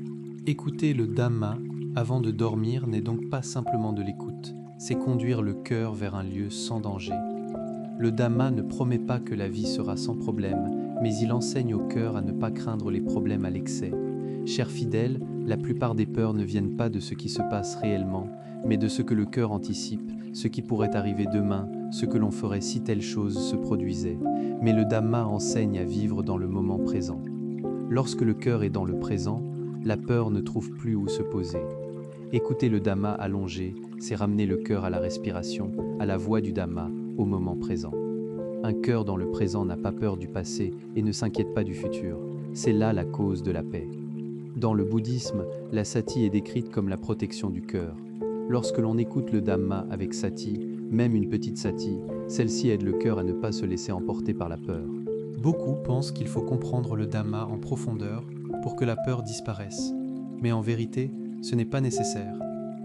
Écouter le Dhamma avant de dormir n'est donc pas simplement de l'écoute, c'est conduire le cœur vers un lieu sans danger. Le Dhamma ne promet pas que la vie sera sans problème, mais il enseigne au cœur à ne pas craindre les problèmes à l'excès. Chers fidèles, la plupart des peurs ne viennent pas de ce qui se passe réellement, mais de ce que le cœur anticipe, ce qui pourrait arriver demain, ce que l'on ferait si telle chose se produisait. Mais le Dhamma enseigne à vivre dans le moment présent. Lorsque le cœur est dans le présent, la peur ne trouve plus où se poser. Écouter le Dhamma allongé, c'est ramener le cœur à la respiration, à la voix du Dhamma, au moment présent. Un cœur dans le présent n'a pas peur du passé et ne s'inquiète pas du futur. C'est là la cause de la paix. Dans le bouddhisme, la sati est décrite comme la protection du cœur. Lorsque l'on écoute le Dhamma avec sati, même une petite sati, celle-ci aide le cœur à ne pas se laisser emporter par la peur. Beaucoup pensent qu'il faut comprendre le Dhamma en profondeur pour que la peur disparaisse. Mais en vérité, ce n'est pas nécessaire.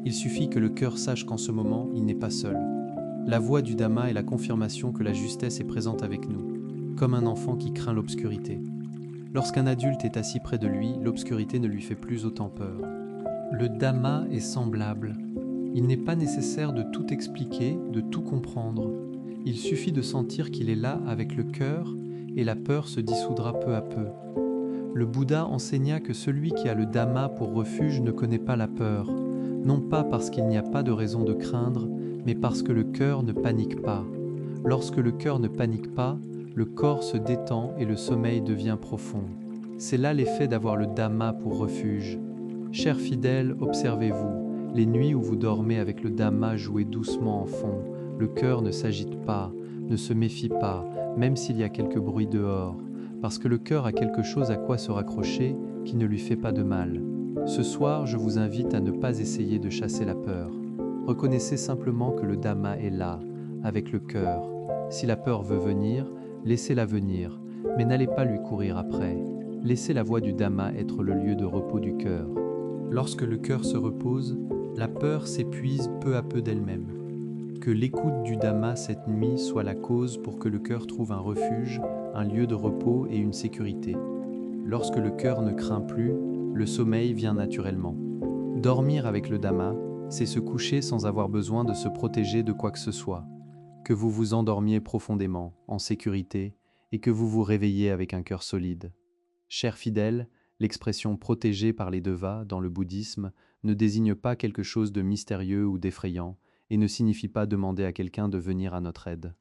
Il suffit que le cœur sache qu'en ce moment, il n'est pas seul. La voix du Dhamma est la confirmation que la justesse est présente avec nous, comme un enfant qui craint l'obscurité. Lorsqu'un adulte est assis près de lui, l'obscurité ne lui fait plus autant peur. Le Dhamma est semblable. Il n'est pas nécessaire de tout expliquer, de tout comprendre. Il suffit de sentir qu'il est là avec le cœur et la peur se dissoudra peu à peu. Le Bouddha enseigna que celui qui a le Dhamma pour refuge ne connaît pas la peur, non pas parce qu'il n'y a pas de raison de craindre, mais parce que le cœur ne panique pas. Lorsque le cœur ne panique pas, le corps se détend et le sommeil devient profond. C'est là l'effet d'avoir le Dhamma pour refuge. Chers fidèles, observez-vous, les nuits où vous dormez avec le Dhamma jouez doucement en fond, le cœur ne s'agite pas, ne se méfie pas, même s'il y a quelques bruits dehors, parce que le cœur a quelque chose à quoi se raccrocher qui ne lui fait pas de mal. Ce soir, je vous invite à ne pas essayer de chasser la peur. Reconnaissez simplement que le Dhamma est là, avec le cœur. Si la peur veut venir, laissez-la venir, mais n'allez pas lui courir après. Laissez la voie du Dhamma être le lieu de repos du cœur. Lorsque le cœur se repose, la peur s'épuise peu à peu d'elle-même. Que l'écoute du Dhamma cette nuit soit la cause pour que le cœur trouve un refuge, un lieu de repos et une sécurité. Lorsque le cœur ne craint plus, le sommeil vient naturellement. Dormir avec le Dhamma, c'est se coucher sans avoir besoin de se protéger de quoi que ce soit. Que vous vous endormiez profondément, en sécurité, et que vous vous réveilliez avec un cœur solide. Chers fidèles, l'expression protégée par les devas dans le bouddhisme ne désigne pas quelque chose de mystérieux ou d'effrayant et ne signifie pas demander à quelqu'un de venir à notre aide.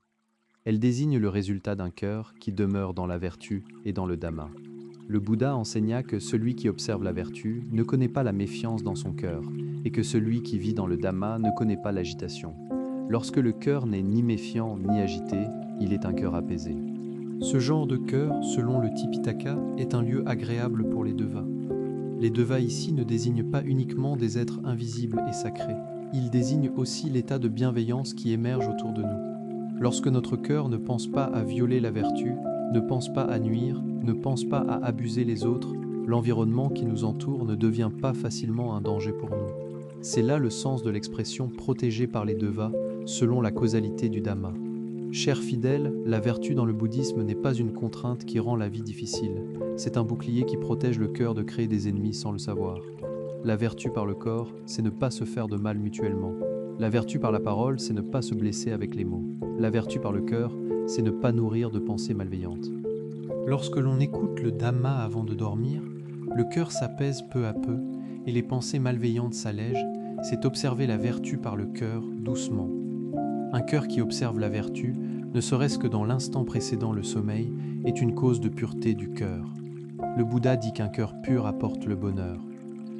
Elle désigne le résultat d'un cœur qui demeure dans la vertu et dans le Dhamma. Le Bouddha enseigna que celui qui observe la vertu ne connaît pas la méfiance dans son cœur et que celui qui vit dans le Dhamma ne connaît pas l'agitation. Lorsque le cœur n'est ni méfiant ni agité, il est un cœur apaisé. Ce genre de cœur, selon le Tipitaka, est un lieu agréable pour les devas. Les devas ici ne désignent pas uniquement des êtres invisibles et sacrés. Ils désignent aussi l'état de bienveillance qui émerge autour de nous. Lorsque notre cœur ne pense pas à violer la vertu, ne pense pas à nuire, ne pense pas à abuser les autres, l'environnement qui nous entoure ne devient pas facilement un danger pour nous. C'est là le sens de l'expression protégée par les devas, selon la causalité du Dhamma. Chers fidèles, la vertu dans le bouddhisme n'est pas une contrainte qui rend la vie difficile. C'est un bouclier qui protège le cœur de créer des ennemis sans le savoir. La vertu par le corps, c'est ne pas se faire de mal mutuellement. La vertu par la parole, c'est ne pas se blesser avec les mots. La vertu par le cœur, c'est ne pas nourrir de pensées malveillantes. Lorsque l'on écoute le Dhamma avant de dormir, le cœur s'apaise peu à peu et les pensées malveillantes s'allègent. C'est observer la vertu par le cœur doucement. Un cœur qui observe la vertu, ne serait-ce que dans l'instant précédant le sommeil, est une cause de pureté du cœur. Le Bouddha dit qu'un cœur pur apporte le bonheur.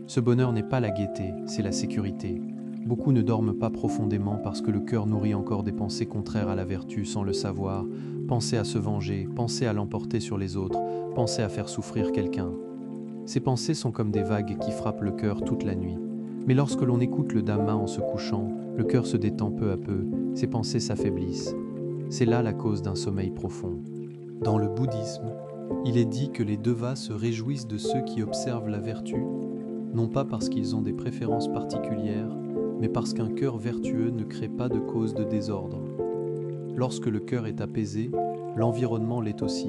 Ce bonheur n'est pas la gaieté, c'est la sécurité. Beaucoup ne dorment pas profondément parce que le cœur nourrit encore des pensées contraires à la vertu sans le savoir, penser à se venger, penser à l'emporter sur les autres, penser à faire souffrir quelqu'un. Ces pensées sont comme des vagues qui frappent le cœur toute la nuit. Mais lorsque l'on écoute le Dhamma en se couchant, le cœur se détend peu à peu, ses pensées s'affaiblissent. C'est là la cause d'un sommeil profond. Dans le bouddhisme, il est dit que les devas se réjouissent de ceux qui observent la vertu, non pas parce qu'ils ont des préférences particulières, mais parce qu'un cœur vertueux ne crée pas de cause de désordre. Lorsque le cœur est apaisé, l'environnement l'est aussi.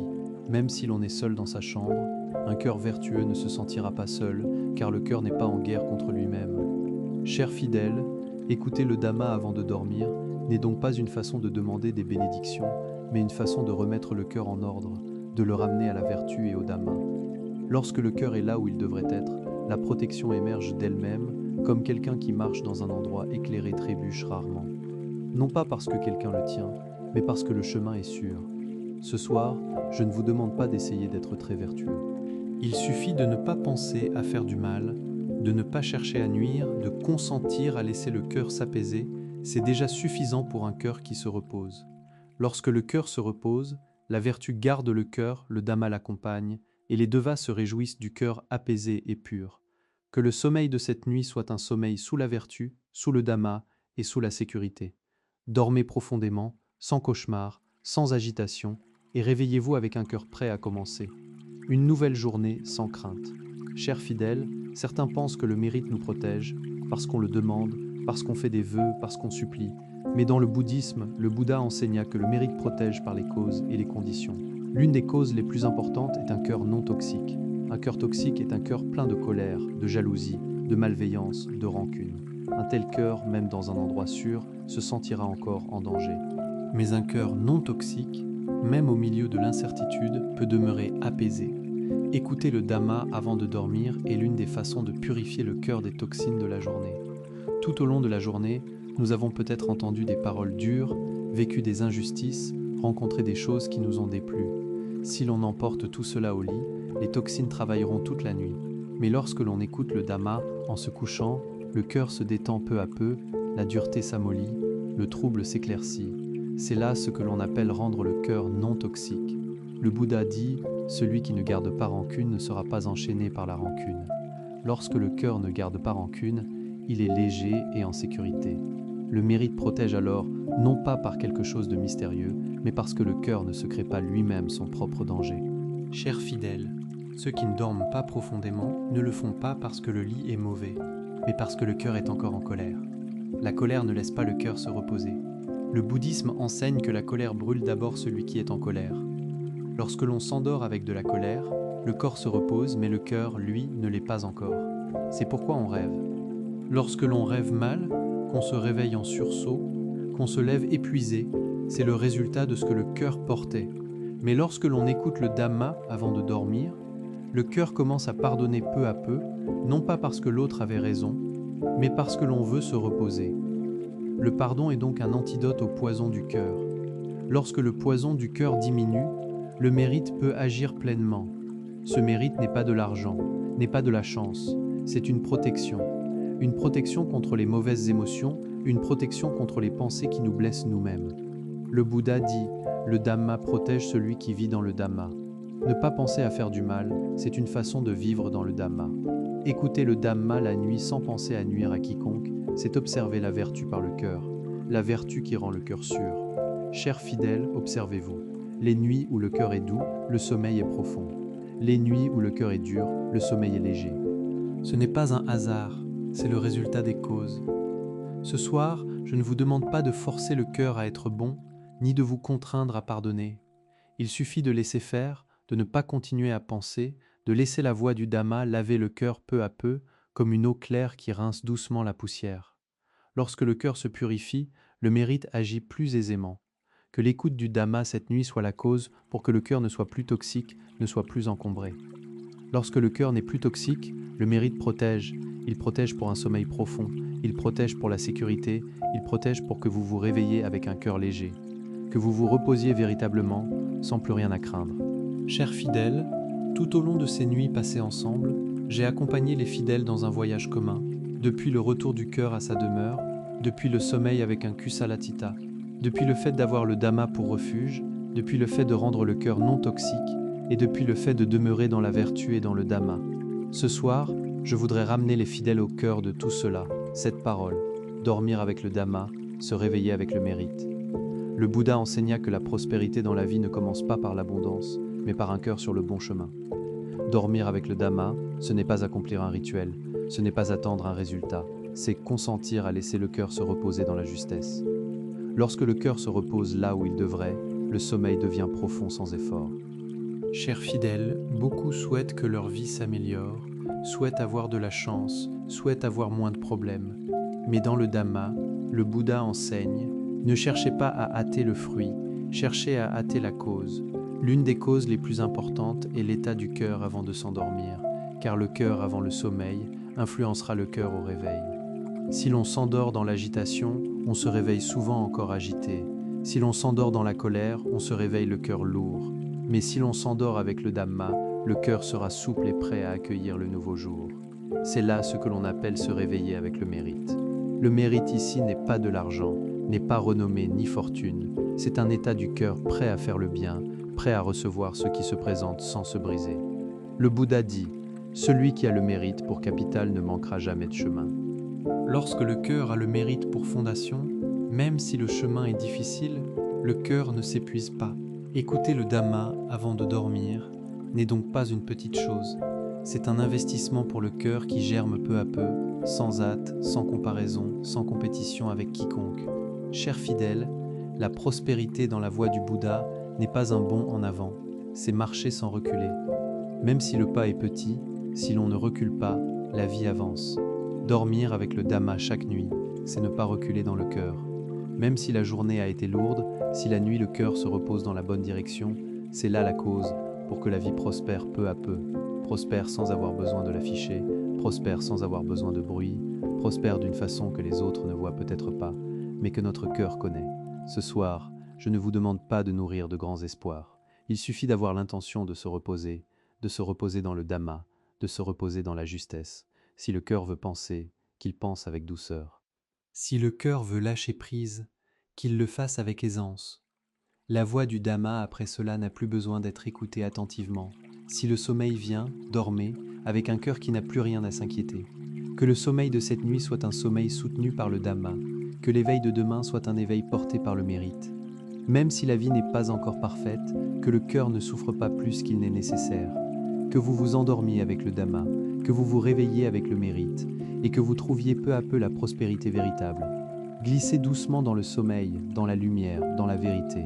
Même si l'on est seul dans sa chambre, un cœur vertueux ne se sentira pas seul, car le cœur n'est pas en guerre contre lui-même. Chers fidèles, écouter le Dhamma avant de dormir n'est donc pas une façon de demander des bénédictions, mais une façon de remettre le cœur en ordre, de le ramener à la vertu et au Dhamma. Lorsque le cœur est là où il devrait être, la protection émerge d'elle-même, comme quelqu'un qui marche dans un endroit éclairé trébuche rarement. Non pas parce que quelqu'un le tient, mais parce que le chemin est sûr. Ce soir, je ne vous demande pas d'essayer d'être très vertueux. Il suffit de ne pas penser à faire du mal, de ne pas chercher à nuire, de consentir à laisser le cœur s'apaiser, c'est déjà suffisant pour un cœur qui se repose. Lorsque le cœur se repose, la vertu garde le cœur, le Dhamma l'accompagne, et les devas se réjouissent du cœur apaisé et pur. Que le sommeil de cette nuit soit un sommeil sous la vertu, sous le Dhamma et sous la sécurité. Dormez profondément, sans cauchemar, sans agitation, et réveillez-vous avec un cœur prêt à commencer. Une nouvelle journée sans crainte. Chers fidèles, certains pensent que le mérite nous protège, parce qu'on le demande, parce qu'on fait des vœux, parce qu'on supplie. Mais dans le bouddhisme, le Bouddha enseigna que le mérite protège par les causes et les conditions. L'une des causes les plus importantes est un cœur non toxique. Un cœur toxique est un cœur plein de colère, de jalousie, de malveillance, de rancune. Un tel cœur, même dans un endroit sûr, se sentira encore en danger. Mais un cœur non toxique, même au milieu de l'incertitude, peut demeurer apaisé. Écouter le Dhamma avant de dormir est l'une des façons de purifier le cœur des toxines de la journée. Tout au long de la journée, nous avons peut-être entendu des paroles dures, vécu des injustices, rencontré des choses qui nous ont déplu. Si l'on emporte tout cela au lit, les toxines travailleront toute la nuit. Mais lorsque l'on écoute le Dhamma en se couchant, le cœur se détend peu à peu, la dureté s'amollit, le trouble s'éclaircit. C'est là ce que l'on appelle rendre le cœur non toxique. Le Bouddha dit « Celui qui ne garde pas rancune ne sera pas enchaîné par la rancune ». Lorsque le cœur ne garde pas rancune, il est léger et en sécurité. Le mérite protège alors, non pas par quelque chose de mystérieux, mais parce que le cœur ne se crée pas lui-même son propre danger. Chers fidèles, ceux qui ne dorment pas profondément ne le font pas parce que le lit est mauvais, mais parce que le cœur est encore en colère. La colère ne laisse pas le cœur se reposer. Le bouddhisme enseigne que la colère brûle d'abord celui qui est en colère. Lorsque l'on s'endort avec de la colère, le corps se repose, mais le cœur, lui, ne l'est pas encore. C'est pourquoi on rêve. Lorsque l'on rêve mal, qu'on se réveille en sursaut, qu'on se lève épuisé, c'est le résultat de ce que le cœur portait. Mais lorsque l'on écoute le Dhamma avant de dormir, le cœur commence à pardonner peu à peu, non pas parce que l'autre avait raison, mais parce que l'on veut se reposer. Le pardon est donc un antidote au poison du cœur. Lorsque le poison du cœur diminue, le mérite peut agir pleinement. Ce mérite n'est pas de l'argent, n'est pas de la chance, c'est une protection. Une protection contre les mauvaises émotions, une protection contre les pensées qui nous blessent nous-mêmes. Le Bouddha dit « Le Dhamma protège celui qui vit dans le Dhamma ». Ne pas penser à faire du mal, c'est une façon de vivre dans le Dhamma. Écouter le Dhamma la nuit sans penser à nuire à quiconque, c'est observer la vertu par le cœur, la vertu qui rend le cœur sûr. Chers fidèles, observez-vous. Les nuits où le cœur est doux, le sommeil est profond. Les nuits où le cœur est dur, le sommeil est léger. Ce n'est pas un hasard, c'est le résultat des causes. Ce soir, je ne vous demande pas de forcer le cœur à être bon, ni de vous contraindre à pardonner. Il suffit de laisser faire, de ne pas continuer à penser, de laisser la voix du Dhamma laver le cœur peu à peu, comme une eau claire qui rince doucement la poussière. Lorsque le cœur se purifie, le mérite agit plus aisément. Que l'écoute du Dhamma cette nuit soit la cause pour que le cœur ne soit plus toxique, ne soit plus encombré. Lorsque le cœur n'est plus toxique, le mérite protège. Il protège pour un sommeil profond, il protège pour la sécurité, il protège pour que vous vous réveilliez avec un cœur léger. Que vous vous reposiez véritablement, sans plus rien à craindre. Chers fidèles, tout au long de ces nuits passées ensemble, j'ai accompagné les fidèles dans un voyage commun, depuis le retour du cœur à sa demeure, depuis le sommeil avec un Kusalatita, depuis le fait d'avoir le Dhamma pour refuge, depuis le fait de rendre le cœur non toxique, et depuis le fait de demeurer dans la vertu et dans le Dhamma. Ce soir, je voudrais ramener les fidèles au cœur de tout cela, cette parole, dormir avec le Dhamma, se réveiller avec le mérite. Le Bouddha enseigna que la prospérité dans la vie ne commence pas par l'abondance, mais par un cœur sur le bon chemin. Dormir avec le Dhamma, ce n'est pas accomplir un rituel, ce n'est pas attendre un résultat, c'est consentir à laisser le cœur se reposer dans la justesse. Lorsque le cœur se repose là où il devrait, le sommeil devient profond sans effort. Chers fidèles, beaucoup souhaitent que leur vie s'améliore, souhaitent avoir de la chance, souhaitent avoir moins de problèmes. Mais dans le Dhamma, le Bouddha enseigne « Ne cherchez pas à hâter le fruit, cherchez à hâter la cause ». L'une des causes les plus importantes est l'état du cœur avant de s'endormir, car le cœur avant le sommeil influencera le cœur au réveil. Si l'on s'endort dans l'agitation, on se réveille souvent encore agité. Si l'on s'endort dans la colère, on se réveille le cœur lourd. Mais si l'on s'endort avec le Dhamma, le cœur sera souple et prêt à accueillir le nouveau jour. C'est là ce que l'on appelle se réveiller avec le mérite. Le mérite ici n'est pas de l'argent, n'est pas renommée ni fortune. C'est un état du cœur prêt à faire le bien, prêt à recevoir ce qui se présente sans se briser. Le Bouddha dit « Celui qui a le mérite pour capitale ne manquera jamais de chemin ». Lorsque le cœur a le mérite pour fondation, même si le chemin est difficile, le cœur ne s'épuise pas. Écouter le Dhamma avant de dormir n'est donc pas une petite chose. C'est un investissement pour le cœur qui germe peu à peu, sans hâte, sans comparaison, sans compétition avec quiconque. Chers fidèles, la prospérité dans la voie du Bouddha n'est pas un bond en avant, c'est marcher sans reculer. Même si le pas est petit, si l'on ne recule pas, la vie avance. Dormir avec le Dhamma chaque nuit, c'est ne pas reculer dans le cœur. Même si la journée a été lourde, Si la nuit le cœur se repose dans la bonne direction, c'est là la cause pour que la vie prospère peu à peu, prospère sans avoir besoin de l'afficher, prospère sans avoir besoin de bruit, prospère d'une façon que les autres ne voient peut-être pas, mais que notre cœur connaît. Ce soir, je ne vous demande pas de nourrir de grands espoirs. Il suffit d'avoir l'intention de se reposer dans le Dhamma, de se reposer dans la justesse. Si le cœur veut penser, qu'il pense avec douceur. Si le cœur veut lâcher prise, qu'il le fasse avec aisance. La voix du Dhamma après cela n'a plus besoin d'être écoutée attentivement. Si le sommeil vient, dormez, avec un cœur qui n'a plus rien à s'inquiéter. Que le sommeil de cette nuit soit un sommeil soutenu par le Dhamma, que l'éveil de demain soit un éveil porté par le mérite. Même si la vie n'est pas encore parfaite, que le cœur ne souffre pas plus qu'il n'est nécessaire. Que vous vous endormiez avec le Dhamma, que vous vous réveilliez avec le mérite, et que vous trouviez peu à peu la prospérité véritable. Glissez doucement dans le sommeil, dans la lumière, dans la vérité.